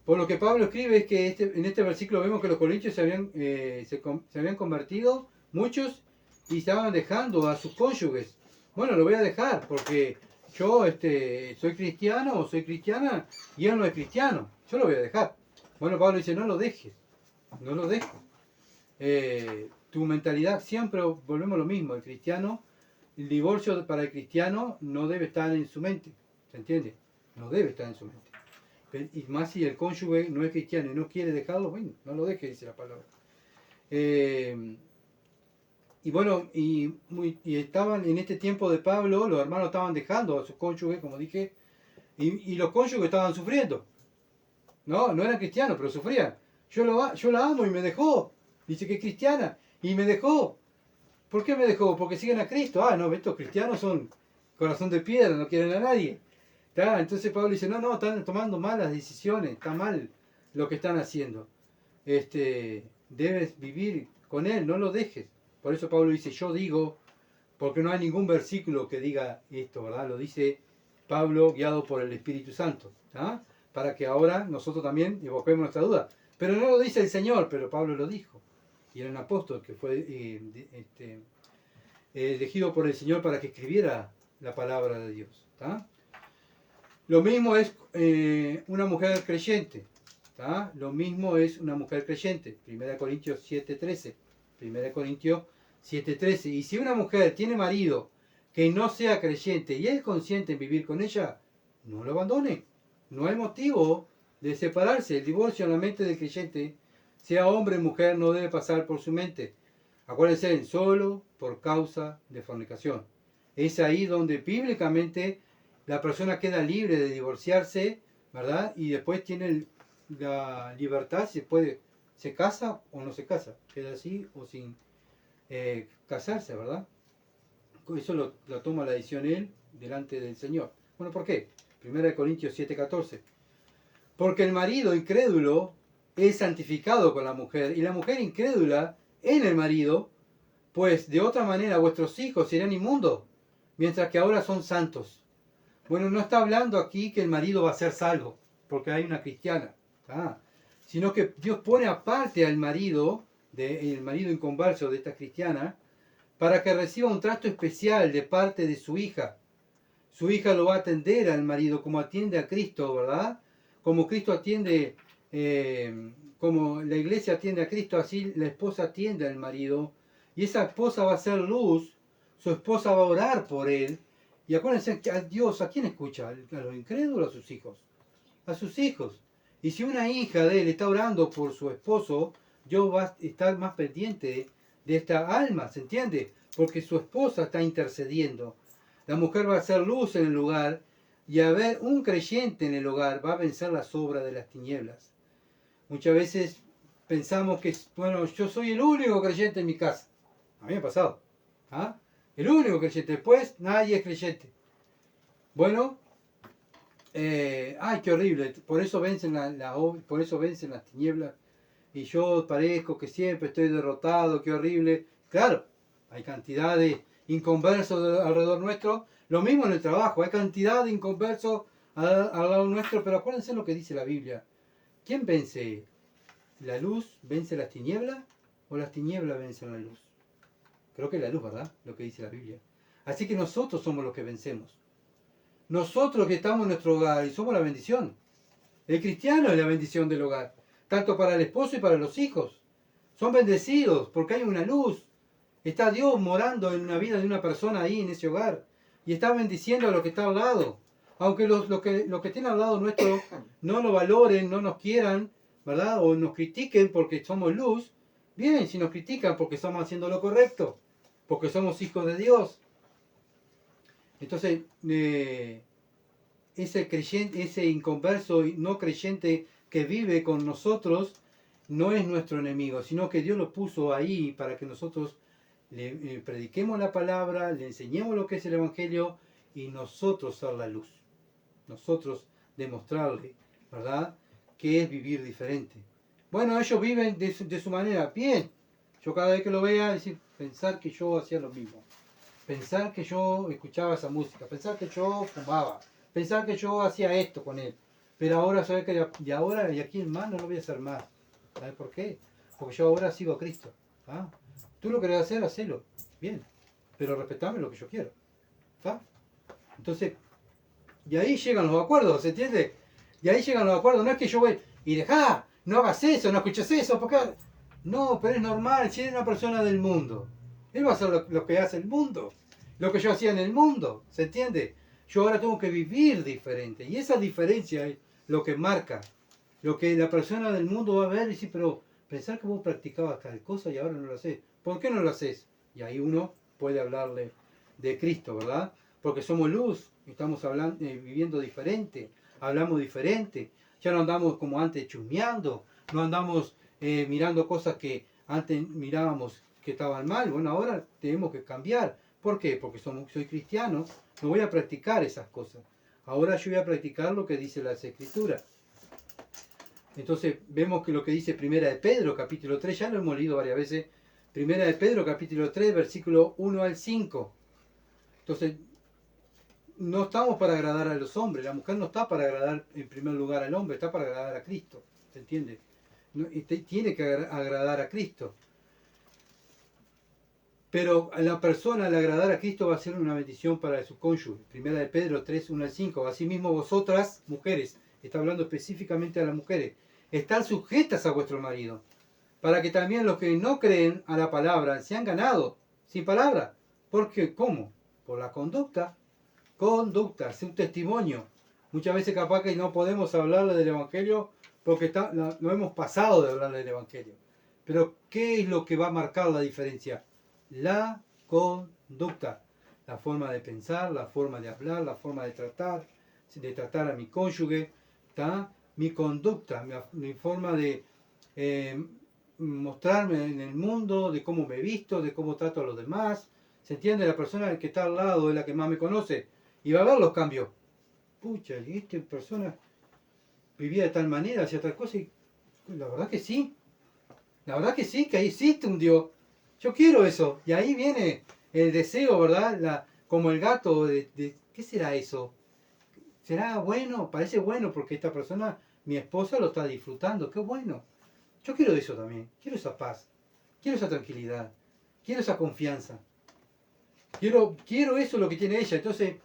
Por lo que Pablo escribe es que en este versículo vemos que los corintios se habían convertido, muchos, y estaban dejando a sus cónyuges. Bueno, lo voy a dejar porque yo soy cristiano o soy cristiana y él no es cristiano. Yo lo voy a dejar. Bueno, Pablo dice, no lo dejes, no lo dejes. Tu mentalidad, siempre volvemos a lo mismo, el divorcio para el cristiano no debe estar en su mente, ¿se entiende? No debe estar en su mente. Y más si el cónyuge no es cristiano y no quiere dejarlo, bueno, no lo deje, dice la palabra. Y bueno, y estaban en este tiempo de Pablo, los hermanos estaban dejando a sus cónyuges, como dije, y los cónyuges estaban sufriendo. No eran cristianos, pero sufrían. Yo la amo y me dejó. Dice que es cristiana y me dejó. ¿Por qué me dejó? Porque siguen a Cristo. No, estos cristianos son corazón de piedra, no quieren a nadie. Entonces Pablo dice, no, están tomando malas decisiones, está mal lo que están haciendo. Debes vivir con él, no lo dejes. Por eso Pablo dice, yo digo, porque no hay ningún versículo que diga esto, ¿verdad? Lo dice Pablo guiado por el Espíritu Santo, ¿tá? Para que ahora nosotros también evoquemos nuestra duda. Pero no lo dice el Señor, pero Pablo lo dijo. Y era un apóstol que fue elegido por el Señor para que escribiera la palabra de Dios, ¿tá? Lo mismo es una mujer creyente, ¿tá? Lo mismo es una mujer creyente. 1 Corintios 7:13. 1 Corintios 7:13. Y si una mujer tiene marido que no sea creyente y es consciente en vivir con ella, no lo abandone. No hay motivo de separarse. El divorcio en la mente del creyente, sea hombre o mujer, no debe pasar por su mente. Acuérdense, solo por causa de fornicación. Es ahí donde bíblicamente la persona queda libre de divorciarse, ¿verdad? Y después tiene la libertad, se casa o no se casa, queda así o sin casarse, ¿verdad? Eso lo toma la decisión él delante del Señor. Bueno, ¿por qué? 1 Corintios 7:14. Porque el marido incrédulo es santificado con la mujer y la mujer incrédula en el marido, pues de otra manera vuestros hijos serán inmundos, mientras que ahora son santos. Bueno, no está hablando aquí que el marido va a ser salvo, porque hay una cristiana, sino que Dios pone aparte al marido, el marido inconverso de esta cristiana, para que reciba un trato especial de parte de su hija. Su hija lo va a atender al marido como atiende a Cristo, ¿verdad? Como Cristo atiende, como la iglesia atiende a Cristo, así la esposa atiende al marido. Y esa esposa va a ser luz, su esposa va a orar por él. Y acuérdense que a Dios, ¿a quién escucha? ¿A los incrédulos o a sus hijos? A sus hijos. Y si una hija de él está orando por su esposo, Dios va a estar más pendiente de esta alma, ¿se entiende? Porque su esposa está intercediendo. La mujer va a ser luz en el lugar y a ver un creyente en el hogar va a vencer las obras de las tinieblas. Muchas veces pensamos que, bueno, yo soy el único creyente en mi casa. A mí me ha pasado. ¿Ah? El único creyente. Después nadie es creyente. Bueno, ay, qué horrible. Por eso vencen por eso vencen las tinieblas. Y yo parezco que siempre estoy derrotado, qué horrible. Claro, hay cantidad de inconversos alrededor nuestro. Lo mismo en el trabajo, hay cantidad de inconversos al lado nuestro, pero acuérdense lo que dice la Biblia. ¿Quién vence? ¿La luz vence las tinieblas o las tinieblas vencen la luz? Creo que la luz, ¿verdad? Lo que dice la Biblia. Así que nosotros somos los que vencemos. Nosotros que estamos en nuestro hogar y somos la bendición. El cristiano es la bendición del hogar, tanto para el esposo y para los hijos. Son bendecidos porque hay una luz. Está Dios morando en una vida de una persona ahí en ese hogar y está bendiciendo a los que están al lado. Aunque los que estén al lado nuestro no lo valoren, no nos quieran, ¿verdad? O nos critiquen porque somos luz. Bien, si nos critican porque estamos haciendo lo correcto, porque somos hijos de Dios. Entonces, ese creyente, ese inconverso y no creyente que vive con nosotros no es nuestro enemigo, sino que Dios lo puso ahí para que nosotros le prediquemos la palabra, le enseñemos lo que es el Evangelio y nosotros ser la luz. Nosotros demostrarle, ¿verdad?, que es vivir diferente. Bueno, ellos viven de su manera. Bien, yo cada vez que lo vea, decir, pensar que yo hacía lo mismo. Pensar que yo escuchaba esa música, pensar que yo fumaba, pensar que yo hacía esto con él. Pero ahora, ¿sabes que de ahora y aquí en más no lo voy a hacer más? ¿Sabes por qué? Porque yo ahora sigo a Cristo. ¿Ah? Tú lo querés hacer, hacelo. Bien. Pero respetame lo que yo quiero. ¿Está? Entonces, y ahí llegan los acuerdos, ¿se entiende? Y ahí llegan los acuerdos. No es que yo voy y dejá, no hagas eso, no escuches eso, porque... No, pero es normal, si eres una persona del mundo. Él va a hacer lo que hace el mundo. Lo que yo hacía en el mundo, ¿se entiende? Yo ahora tengo que vivir diferente. Y esa diferencia es lo que marca. Lo que la persona del mundo va a ver y decir, pero pensar que vos practicabas tal cosa y ahora no lo haces. ¿Por qué no lo haces? Y ahí uno puede hablarle de Cristo, ¿verdad? Porque somos luz, estamos hablando, viviendo diferente, hablamos diferente. Ya no andamos como antes chusmeando, no andamos mirando cosas que antes mirábamos que estaban mal. Bueno, ahora tenemos que cambiar. ¿Por qué? Porque soy cristiano, no voy a practicar esas cosas. Ahora yo voy a practicar lo que dice las Escrituras. Entonces vemos que lo que dice Primera de Pedro, capítulo 3, ya lo hemos leído varias veces. Primera de Pedro, capítulo 3, versículo 1 al 5. Entonces, no estamos para agradar a los hombres. La mujer no está para agradar en primer lugar al hombre, está para agradar a Cristo. ¿Se entiende? Tiene que agradar a Cristo. Pero a la persona al agradar a Cristo va a ser una bendición para su cónyuge. Primera de Pedro 3, 1 al 5. Asimismo vosotras, mujeres, está hablando específicamente a las mujeres, están sujetas a vuestro marido, para que también los que no creen a la palabra sean ganados sin palabra. Porque, ¿cómo? Por la conducta. Conducta, es un testimonio. Muchas veces capaz que no podemos hablarle del Evangelio porque no hemos pasado de hablarle del Evangelio. Pero, ¿qué es lo que va a marcar la diferencia? La conducta, la forma de pensar, la forma de hablar, la forma de tratar a mi cónyuge, ¿tá? Mi conducta, mi forma de mostrarme en el mundo, de cómo me visto, de cómo trato a los demás. ¿Se entiende? La persona que está al lado es la que más me conoce y va a ver los cambios. Pucha, y esta persona vivía de tal manera, hacía tal cosa y la verdad que sí. La verdad que sí, que ahí existe un Dios. Yo quiero eso. Y ahí viene el deseo, ¿verdad? Como el gato de ¿qué será eso? ¿Será bueno? Parece bueno porque esta persona, mi esposa, lo está disfrutando. ¡Qué bueno! Yo quiero eso también. Quiero esa paz. Quiero esa tranquilidad. Quiero esa confianza. Quiero eso lo que tiene ella. Entonces,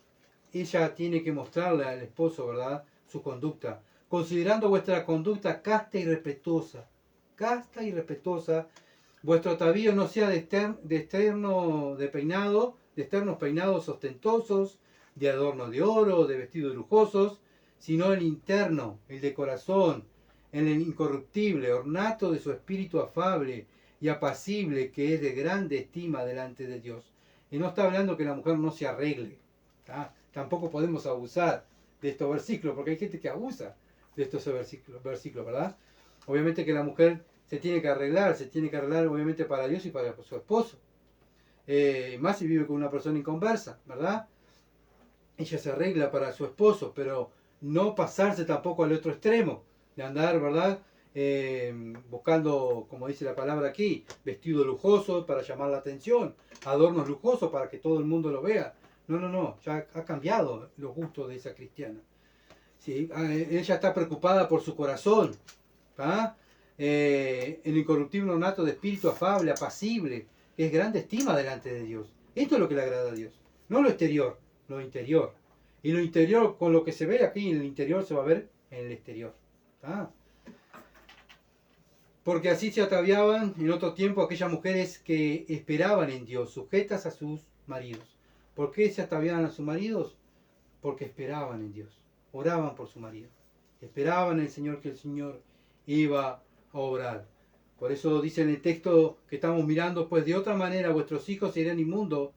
ella tiene que mostrarle al esposo, ¿verdad?, su conducta. Considerando vuestra conducta casta y respetuosa. Casta y respetuosa. Vuestro atavío no sea de externos peinados ostentosos, de adorno de oro, de vestidos lujosos, sino el interno, el de corazón, en el incorruptible, ornato de su espíritu afable y apacible, que es de grande estima delante de Dios. Y no está hablando que la mujer no se arregle. Tampoco podemos abusar de estos versículos, porque hay gente que abusa de estos versículos, ¿verdad? Obviamente que la mujer se tiene que arreglar obviamente para Dios y para su esposo. Más si vive con una persona inconversa, ¿verdad? Ella se arregla para su esposo, pero no pasarse tampoco al otro extremo, de andar, ¿verdad? Buscando, como dice la palabra aquí, vestidos lujosos para llamar la atención, adornos lujosos para que todo el mundo lo vea. No, ya ha cambiado los gustos de esa cristiana. ¿Sí? Ella está preocupada por su corazón, el incorruptible nato de espíritu afable, apacible, que es grande estima delante de Dios. Esto es lo que le agrada a Dios, no lo exterior, lo interior. Y lo interior, con lo que se ve aquí en el interior, se va a ver en el exterior. Porque así se ataviaban en otro tiempo aquellas mujeres que esperaban en Dios, sujetas a sus maridos. ¿Por qué se ataviaban a sus maridos? Porque esperaban en Dios, oraban por su marido, esperaban en el Señor que el Señor iba a obrar. Por eso dice en el texto que estamos mirando, pues de otra manera vuestros hijos serían inmundos,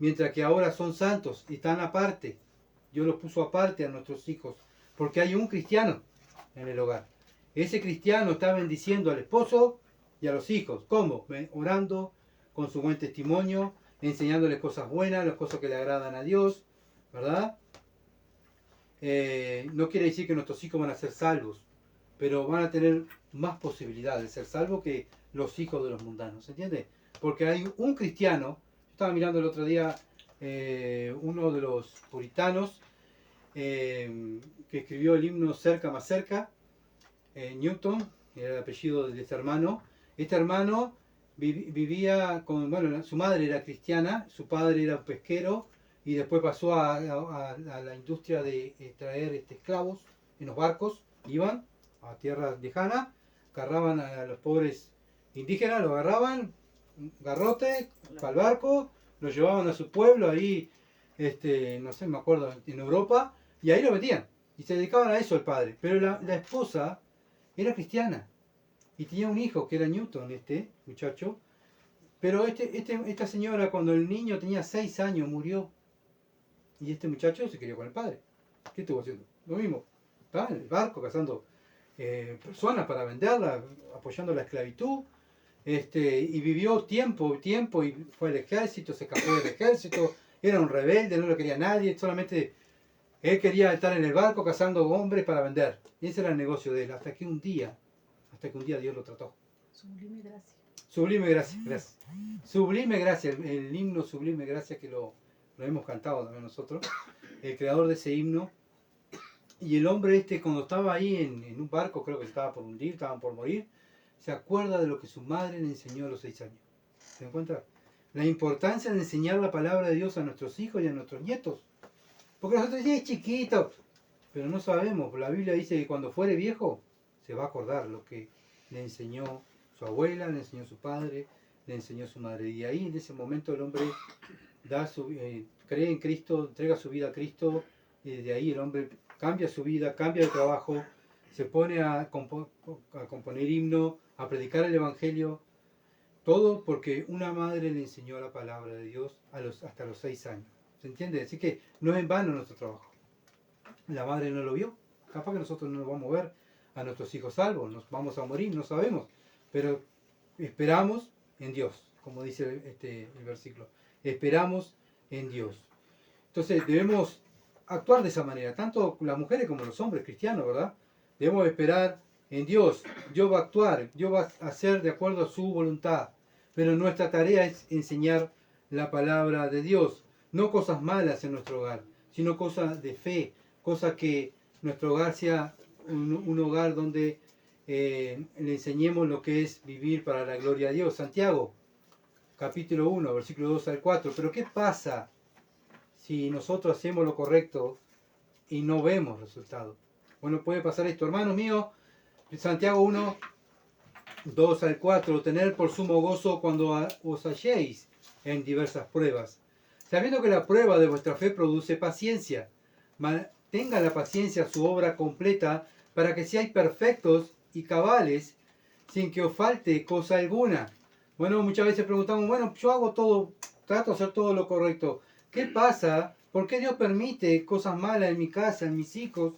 mientras que ahora son santos y están aparte. Dios los puso aparte a nuestros hijos, porque hay un cristiano en el hogar. Ese cristiano está bendiciendo al esposo y a los hijos. ¿Cómo? Orando, con su buen testimonio, enseñándoles cosas buenas, las cosas que le agradan a Dios, ¿verdad? No quiere decir que nuestros hijos van a ser salvos, pero van a tener más posibilidades de ser salvos que los hijos de los mundanos, ¿se entiende? Porque hay un cristiano, yo estaba mirando el otro día uno de los puritanos que escribió el himno Cerca más cerca, Newton, era el apellido de este hermano. Este hermano vivía con, bueno, su madre era cristiana, su padre era pesquero y después pasó a la industria de traer esclavos en los barcos, iban a tierras lejanas, agarraban a los pobres indígenas, los agarraban, garrote, para el barco, lo llevaban a su pueblo ahí, no sé, me acuerdo, en Europa, y ahí lo metían. Y se dedicaban a eso el padre. Pero la esposa era cristiana y tenía un hijo que era Newton, este muchacho. Pero esta señora, cuando el niño tenía 6 años, murió. Y este muchacho se crió con el padre. ¿Qué estuvo haciendo? Lo mismo. Estaba en el barco cazando personas para venderlas, apoyando la esclavitud. Y vivió tiempo y fue al ejército, se escapó del ejército. Era un rebelde, no lo quería nadie, solamente él quería estar en el barco cazando hombres para vender. Y ese era el negocio de él, hasta que un día Dios lo trató. Sublime gracia. Sublime gracia, gracias. Sublime gracia, el himno Sublime gracia que lo hemos cantado también nosotros. El creador de ese himno. Y el hombre cuando estaba ahí en un barco, creo que estaba por hundir, estaban por morir, se acuerda de lo que su madre le enseñó a los 6 años. ¿Se encuentra? La importancia de enseñar la palabra de Dios a nuestros hijos y a nuestros nietos. Porque nosotros decimos, es chiquito, pero no sabemos. La Biblia dice que cuando fuere viejo, se va a acordar lo que le enseñó su abuela, le enseñó su padre, le enseñó su madre. Y ahí, en ese momento, el hombre cree en Cristo, entrega su vida a Cristo, y desde ahí el hombre cambia su vida, cambia de trabajo, se pone a componer himno, a predicar el Evangelio, todo porque una madre le enseñó la palabra de Dios hasta los 6 años. ¿Se entiende? Así que no es en vano nuestro trabajo. La madre no lo vio. Capaz que nosotros no nos vamos a ver a nuestros hijos salvos, nos vamos a morir, no sabemos. Pero esperamos en Dios, como dice el versículo. Esperamos en Dios. Entonces debemos actuar de esa manera, tanto las mujeres como los hombres cristianos, ¿verdad? Debemos esperar en Dios. Dios va a actuar, Dios va a hacer de acuerdo a su voluntad. Pero nuestra tarea es enseñar la palabra de Dios. No cosas malas en nuestro hogar, sino cosas de fe, cosas que nuestro hogar sea un hogar donde le enseñemos lo que es vivir para la gloria de Dios. Santiago, capítulo 1, versículo 2 al 4. Pero ¿qué pasa si nosotros hacemos lo correcto y no vemos resultados? Bueno, puede pasar esto, hermanos míos. Santiago 1, 2 al 4. Tener por sumo gozo cuando os halléis en diversas pruebas, sabiendo que la prueba de vuestra fe produce paciencia. Tenga la paciencia su obra completa, para que seáis perfectos y cabales, sin que os falte cosa alguna. Bueno, muchas veces preguntamos, bueno, yo hago todo, trato de hacer todo lo correcto. ¿Qué pasa ¿Por qué Dios permite cosas malas en mi casa, en mis hijos?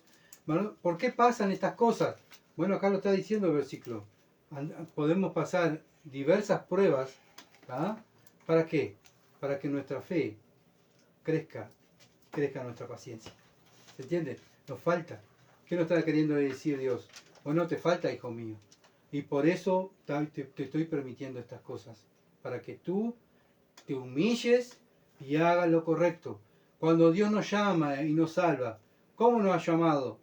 Bueno, ¿por qué pasan estas cosas? Bueno, acá lo está diciendo el versículo. Podemos pasar diversas pruebas. ¿Ah? ¿Para qué? Para que nuestra fe crezca nuestra paciencia. ¿Se entiende? Nos falta. ¿Qué nos está queriendo decir Dios? Bueno, te falta, hijo mío. Y por eso te estoy permitiendo estas cosas. Para que tú te humilles y hagas lo correcto. Cuando Dios nos llama y nos salva, ¿cómo nos ha llamado?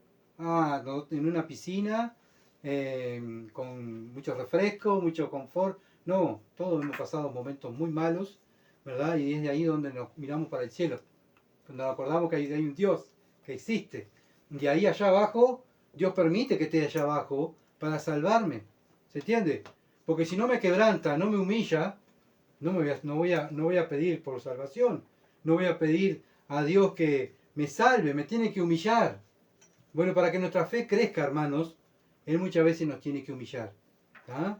En una piscina, con mucho refresco, mucho confort. No, todos hemos pasado momentos muy malos, ¿verdad? Y es de ahí donde nos miramos para el cielo. Cuando nos acordamos que hay un Dios que existe. Y ahí allá abajo, Dios permite que esté allá abajo para salvarme. ¿Se entiende? Porque si no me quebranta, no me humilla, no voy a pedir por salvación. No voy a pedir a Dios que me salve, me tiene que humillar. Bueno, para que nuestra fe crezca, hermanos, Él muchas veces nos tiene que humillar. ¿Ah?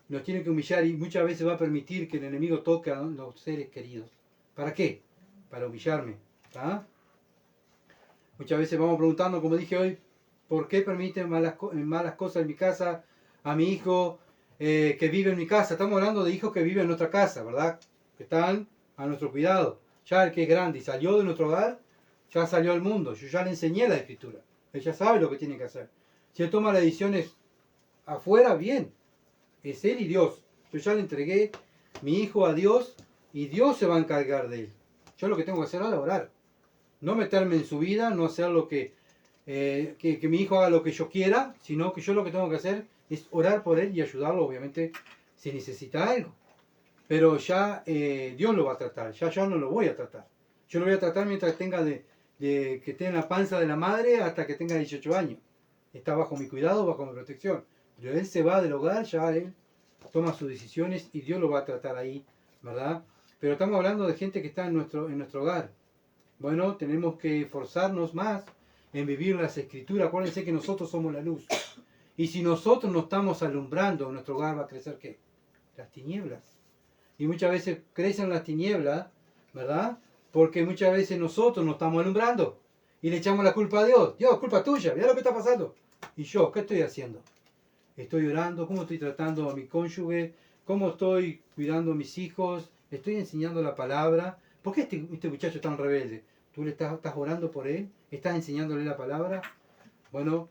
Nos tiene que humillar y muchas veces va a permitir que el enemigo toque a los seres queridos. ¿Para qué? Para humillarme. ¿Ah? Muchas veces vamos preguntando, como dije hoy, ¿por qué permite malas cosas en mi casa a mi hijo que vive en mi casa? Estamos hablando de hijos que viven en nuestra casa, ¿verdad? Que están a nuestro cuidado. Ya el que es grande y salió de nuestro hogar, ya salió al mundo. Yo ya le enseñé la escritura. Él ya sabe lo que tiene que hacer. Si él toma las decisiones afuera, bien. Es él y Dios. Yo ya le entregué mi hijo a Dios y Dios se va a encargar de él. Yo lo que tengo que hacer ahora es orar. No meterme en su vida, no hacer lo que mi hijo haga lo que yo quiera, sino que yo lo que tengo que hacer es orar por él y ayudarlo, obviamente, si necesita algo. Pero ya Dios lo va a tratar, ya yo no lo voy a tratar. Yo lo voy a tratar mientras tenga que esté en la panza de la madre hasta que tenga 18 años. Está bajo mi cuidado, bajo mi protección. Pero él se va del hogar, ya él toma sus decisiones y Dios lo va a tratar ahí, ¿verdad? Pero estamos hablando de gente que está en nuestro hogar. Bueno, tenemos que esforzarnos más en vivir las escrituras. Acuérdense que nosotros somos la luz. Y si nosotros no estamos alumbrando, nuestro hogar va a crecer ¿qué? Las tinieblas. Y muchas veces crecen las tinieblas, ¿verdad? Porque muchas veces nosotros no estamos alumbrando. Y le echamos la culpa a Dios. Dios, culpa tuya, mira lo que está pasando. Y yo, ¿qué estoy haciendo? Estoy orando, ¿cómo estoy tratando a mi cónyuge? ¿Cómo estoy cuidando a mis hijos? ¿Estoy enseñando la palabra? ¿Por qué este muchacho es tan rebelde? ¿Tú le estás orando por él? ¿Estás enseñándole la palabra? Bueno,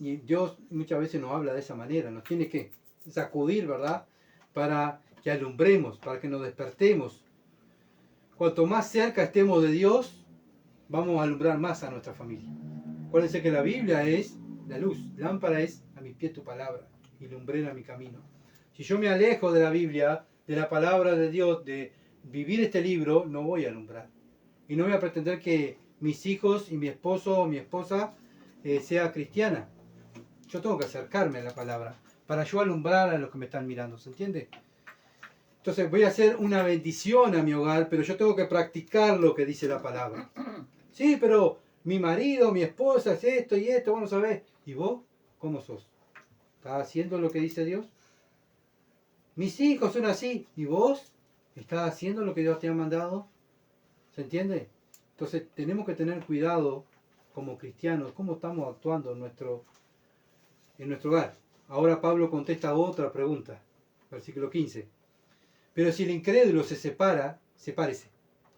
y Dios muchas veces nos habla de esa manera. Nos tiene que sacudir, ¿verdad? Para que alumbremos, para que nos despertemos. Cuanto más cerca estemos de Dios, vamos a alumbrar más a nuestra familia. Acuérdense que la Biblia es la luz. Lámpara es a mis pies tu palabra y lumbrera mi camino. Si yo me alejo de la Biblia, de la palabra de Dios, de vivir este libro, no voy a alumbrar. Y no voy a pretender que mis hijos y mi esposo o mi esposa sea cristiana. Yo tengo que acercarme a la palabra para yo alumbrar a los que me están mirando, ¿se entiende? Entonces voy a hacer una bendición a mi hogar, pero yo tengo que practicar lo que dice la palabra. Sí, pero mi marido, mi esposa es esto y esto, vamos a ver. ¿Y vos? ¿Cómo sos? ¿Estás haciendo lo que dice Dios? Mis hijos son así. ¿Y vos? ¿Estás haciendo lo que Dios te ha mandado? ¿Se entiende? Entonces tenemos que tener cuidado como cristianos, cómo estamos actuando en nuestro hogar. Ahora Pablo contesta otra pregunta, versículo 15. Pero si el incrédulo se separa, sepárese,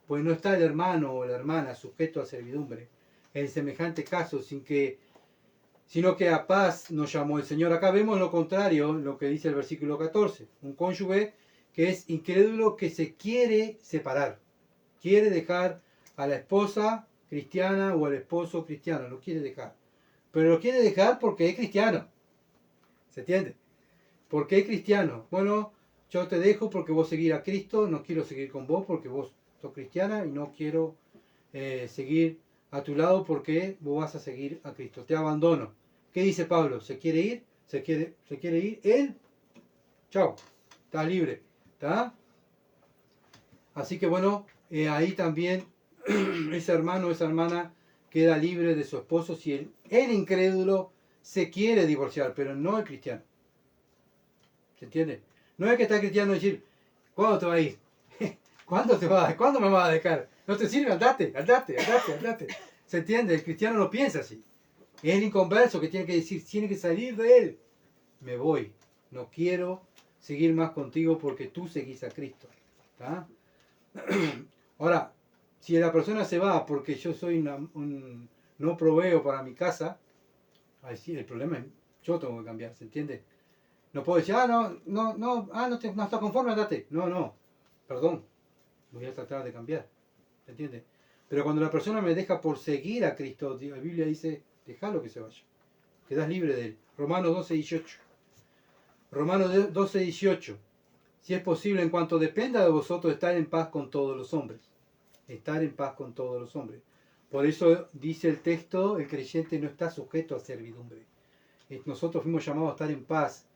pues no está el hermano o la hermana sujeto a servidumbre en semejante caso, sino que a paz nos llamó el Señor. Acá vemos lo contrario, lo que dice el versículo 14. Un cónyuge que es incrédulo, que se quiere separar. Quiere dejar a la esposa cristiana o al esposo cristiano. Lo quiere dejar. Pero lo quiere dejar porque es cristiano. ¿Se entiende? Porque es cristiano. Bueno, yo te dejo porque vos seguís a Cristo. No quiero seguir con vos porque vos sos cristiana y no quiero seguir a tu lado porque vos vas a seguir a Cristo. Te abandono. ¿Qué dice Pablo? ¿Se quiere ir? ¿Se quiere ir? Él, chao, está libre. ¿Está? Así que bueno, ahí también ese hermano o esa hermana queda libre de su esposo si el incrédulo se quiere divorciar, pero no el cristiano. ¿Se entiende? No es que está cristiano y decir, ¿cuándo te va a ir? ¿Cuándo me vas a dejar? no te sirve, andate. ¿Se entiende? El cristiano no piensa así. Es el inconverso que tiene que decir, tiene que salir de él. Me voy, no quiero seguir más contigo porque tú seguís a Cristo. ¿Tá? Ahora, si la persona se va porque yo soy no proveo para mi casa, ahí sí, el problema es yo tengo que cambiar, ¿se entiende? No puedo decir, no está conforme, andate. No, perdón, voy a tratar de cambiar, ¿se entiende? Pero cuando la persona me deja por seguir a Cristo, la Biblia dice, déjalo que se vaya, quedas libre de él. Romanos 12:18. Romanos 12:18. Si es posible, en cuanto dependa de vosotros, estar en paz con todos los hombres. Estar en paz con todos los hombres. Por eso dice el texto, el creyente no está sujeto a servidumbre. Nosotros fuimos llamados a estar en paz.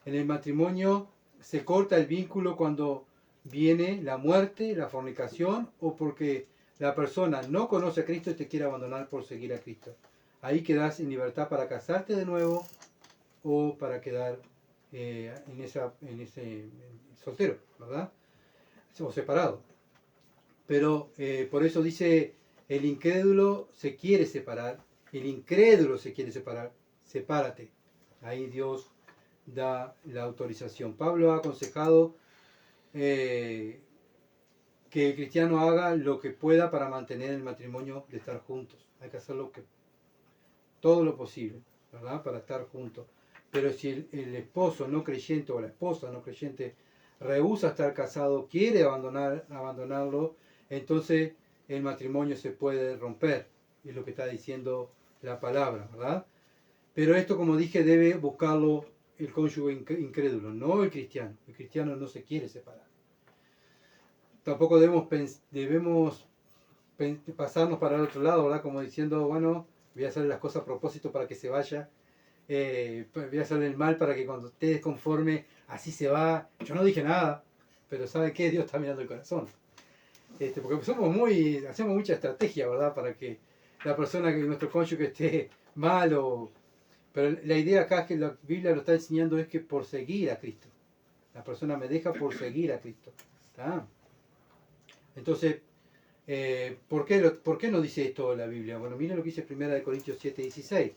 En el matrimonio se corta el vínculo cuando viene la muerte, la fornicación, o porque la persona no conoce a Cristo y te quiere abandonar por seguir a Cristo. Ahí quedas en libertad para casarte de nuevo o para quedar en ese soltero, ¿verdad? O separado. Pero por eso dice, el incrédulo se quiere separar, sepárate. Ahí Dios da la autorización. Pablo ha aconsejado que el cristiano haga lo que pueda para mantener el matrimonio de estar juntos. Hay que hacer todo lo posible, ¿verdad? Para estar juntos. Pero si el esposo no creyente o la esposa no creyente rehúsa estar casado, quiere abandonarlo, entonces el matrimonio se puede romper. Es lo que está diciendo la palabra, ¿verdad? Pero esto, como dije, debe buscarlo el cónyuge incrédulo, no el cristiano. El cristiano no se quiere separar. Tampoco debemos pasarnos para el otro lado, ¿verdad? Como diciendo, bueno, voy a hacer las cosas a propósito para que se vaya. Voy a hacerle el mal para que cuando esté desconforme, así se va. Yo no dije nada, pero ¿sabe qué? Dios está mirando el corazón. Porque hacemos mucha estrategia, ¿verdad? Para que la persona, que nuestro cónyuge esté mal pero la idea acá es que la Biblia lo está enseñando es que por seguir a Cristo. La persona me deja por seguir a Cristo. ¿Tá? Entonces, ¿por qué no dice esto la Biblia? Bueno, mira lo que dice 1 Corintios 7:16.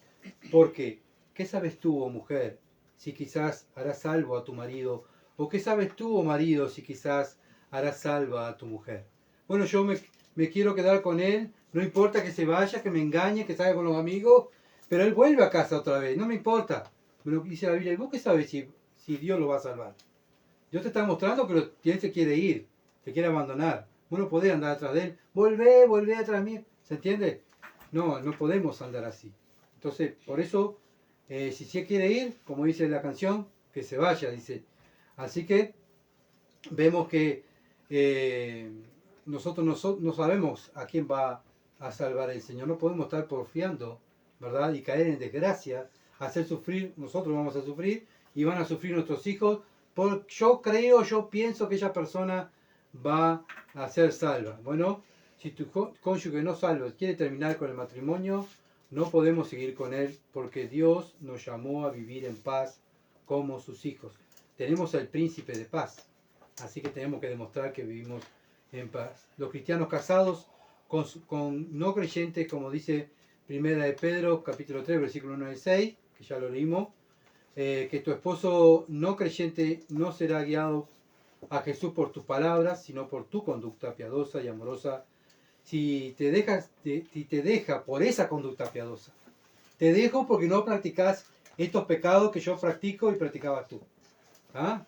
Porque, ¿qué sabes tú, oh mujer, si quizás harás salvo a tu marido? ¿O qué sabes tú, oh marido, si quizás harás salva a tu mujer? Bueno, yo me quiero quedar con él, no importa que se vaya, que me engañe, que salga con los amigos, pero él vuelve a casa otra vez, no me importa. Pero dice la Biblia, ¿y vos qué sabes si Dios lo va a salvar? Dios te está mostrando que él se quiere ir, te quiere abandonar. Vos no podés andar atrás de él, volvé atrás de mí, ¿se entiende? No podemos andar así. Entonces, por eso, si se quiere ir, como dice la canción, que se vaya, dice. Así que vemos que nosotros no sabemos a quién va a salvar el Señor. No podemos estar porfiando, ¿verdad? Y caer en desgracia, hacer sufrir, nosotros vamos a sufrir y van a sufrir nuestros hijos. Yo pienso que esa persona va a ser salva. Bueno, si tu cónyuge no salva, quiere terminar con el matrimonio, no podemos seguir con él porque Dios nos llamó a vivir en paz como sus hijos. Tenemos al príncipe de paz, así que tenemos que demostrar que vivimos en paz. Los cristianos casados con no creyentes, como dice Primera de Pedro, capítulo 3, versículo 1 al 6, que ya lo leímos, que tu esposo no creyente no será guiado a Jesús por tus palabras, sino por tu conducta piadosa y amorosa. Si te deja por esa conducta piadosa, te dejo porque no practicas estos pecados que yo practico y practicabas tú. ¿Ah?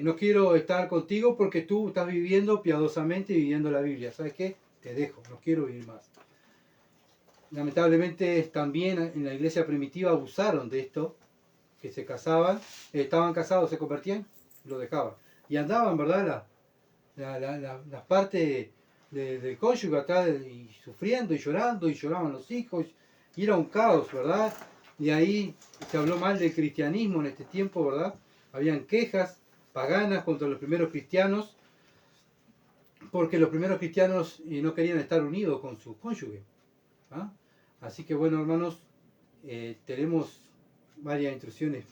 No quiero estar contigo porque tú estás viviendo piadosamente y viviendo la Biblia. ¿Sabes qué? Te dejo, no quiero vivir más. Lamentablemente también en la iglesia primitiva abusaron de esto, que se casaban, estaban casados, se convertían, lo dejaban. Y andaban, ¿verdad? Las partes del cónyuge atrás y sufriendo y lloraban los hijos, y era un caos, ¿verdad? Y ahí se habló mal del cristianismo en este tiempo, ¿verdad? Habían quejas paganas contra los primeros cristianos, porque los primeros cristianos no querían estar unidos con su cónyuge. ¿Ah? Así que bueno, hermanos, tenemos varias instrucciones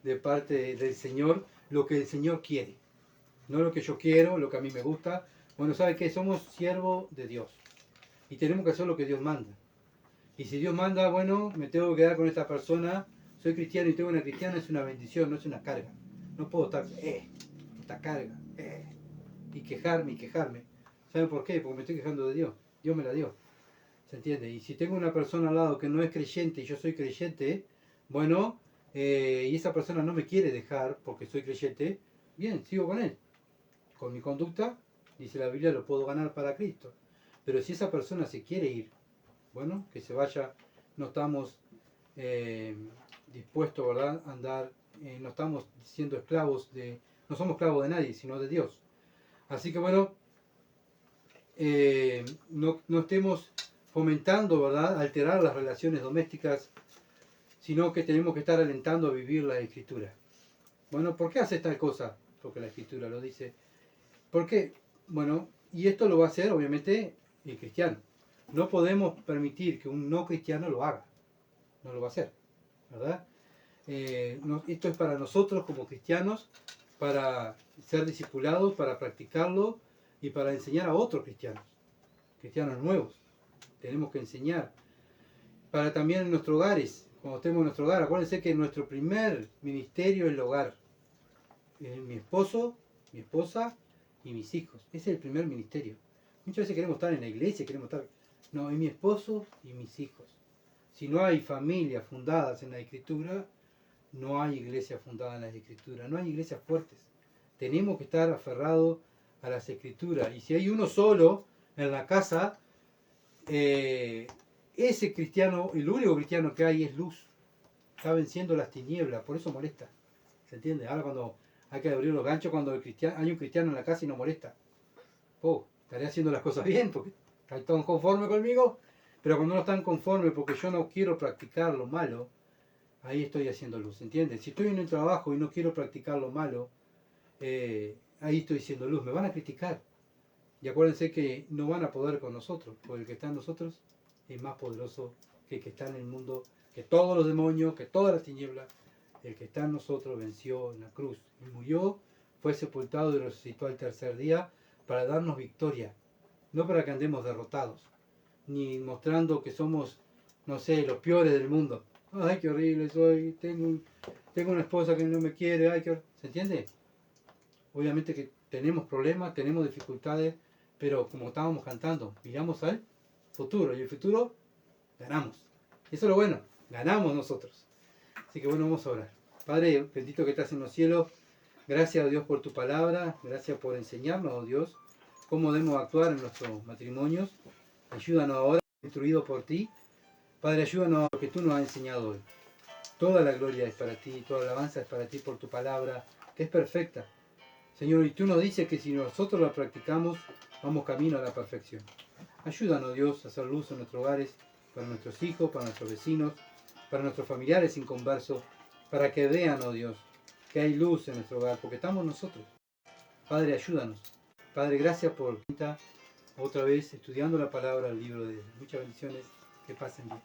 de parte del Señor, lo que el Señor quiere, no lo que yo quiero, lo que a mí me gusta. Bueno, ¿sabe qué? Somos siervos de Dios y tenemos que hacer lo que Dios manda. Y si Dios manda, bueno, me tengo que quedar con esta persona, soy cristiano y tengo una cristiana, es una bendición, no es una carga. No puedo estar, esta carga, y quejarme. ¿Saben por qué? Porque me estoy quejando de Dios. Dios me la dio. ¿Se entiende? Y si tengo una persona al lado que no es creyente y yo soy creyente, bueno, y esa persona no me quiere dejar porque soy creyente, bien, sigo con él. Con mi conducta, dice la Biblia, lo puedo ganar para Cristo. Pero si esa persona se quiere ir, bueno, que se vaya, no estamos dispuestos, ¿verdad?, a andar, no estamos siendo esclavos no somos esclavos de nadie, sino de Dios. Así que bueno, no estemos fomentando, ¿verdad?, alterar las relaciones domésticas, sino que tenemos que estar alentando a vivir la Escritura. Bueno, ¿por qué hace tal cosa? Porque la Escritura lo dice. ¿Por qué? Bueno, y esto lo va a hacer obviamente el cristiano. No podemos permitir que un no cristiano lo haga. No lo va a hacer, ¿verdad? Esto es para nosotros como cristianos, para ser discipulados, para practicarlo y para enseñar a otros cristianos, cristianos nuevos. Tenemos que enseñar. Para también en nuestros hogares, cuando estemos en nuestro hogar, acuérdense que nuestro primer ministerio es el hogar. Mi esposo, mi esposa y mis hijos. Ese es el primer ministerio. Muchas veces queremos estar en la iglesia, No, es mi esposo y mis hijos. Si no hay familias fundadas en la Escritura, no hay iglesia fundada en la Escritura, no hay iglesias fuertes. Tenemos que estar aferrados a las Escrituras. Y si hay uno solo en la casa, ese cristiano, el único cristiano que hay es luz. Está venciendo las tinieblas, por eso molesta. ¿Se entiende? Ahora cuando hay que abrir los ganchos, cuando hay un cristiano en la casa y no molesta. Estaré haciendo las cosas bien porque están todos conformes conmigo, pero cuando no están conformes porque yo no quiero practicar lo malo, ahí estoy haciendo luz, ¿entiendes? Si estoy en el trabajo y no quiero practicar lo malo, ahí estoy haciendo luz, me van a criticar. Y acuérdense que no van a poder con nosotros, porque el que está en nosotros es más poderoso que el que está en el mundo, que todos los demonios, que todas las tinieblas. El que está en nosotros venció en la cruz y murió, fue sepultado y resucitó al tercer día para darnos victoria, no para que andemos derrotados, ni mostrando que somos, no sé, los peores del mundo. Ay, qué horrible soy, tengo una esposa que no me quiere, ¿se entiende? Obviamente que tenemos problemas, tenemos dificultades, pero como estábamos cantando, miramos al futuro, y el futuro ganamos. Eso es lo bueno, ganamos nosotros. Así que bueno, vamos a orar. Padre, bendito que estás en los cielos, gracias a Dios por tu palabra, gracias por enseñarnos, oh Dios, cómo debemos actuar en nuestros matrimonios. Ayúdanos ahora, instruidos por ti. Padre, ayúdanos a lo que tú nos has enseñado hoy. Toda la gloria es para ti, toda la alabanza es para ti por tu palabra, que es perfecta. Señor, y tú nos dices que si nosotros la practicamos, vamos camino a la perfección. Ayúdanos, Dios, a hacer luz en nuestros hogares, para nuestros hijos, para nuestros vecinos, para nuestros familiares inconversos, para que vean, oh Dios, que hay luz en nuestro hogar, porque estamos nosotros. Padre, ayúdanos. Padre, gracias por otra vez estudiando la palabra, el libro de muchas bendiciones, que pasen bien.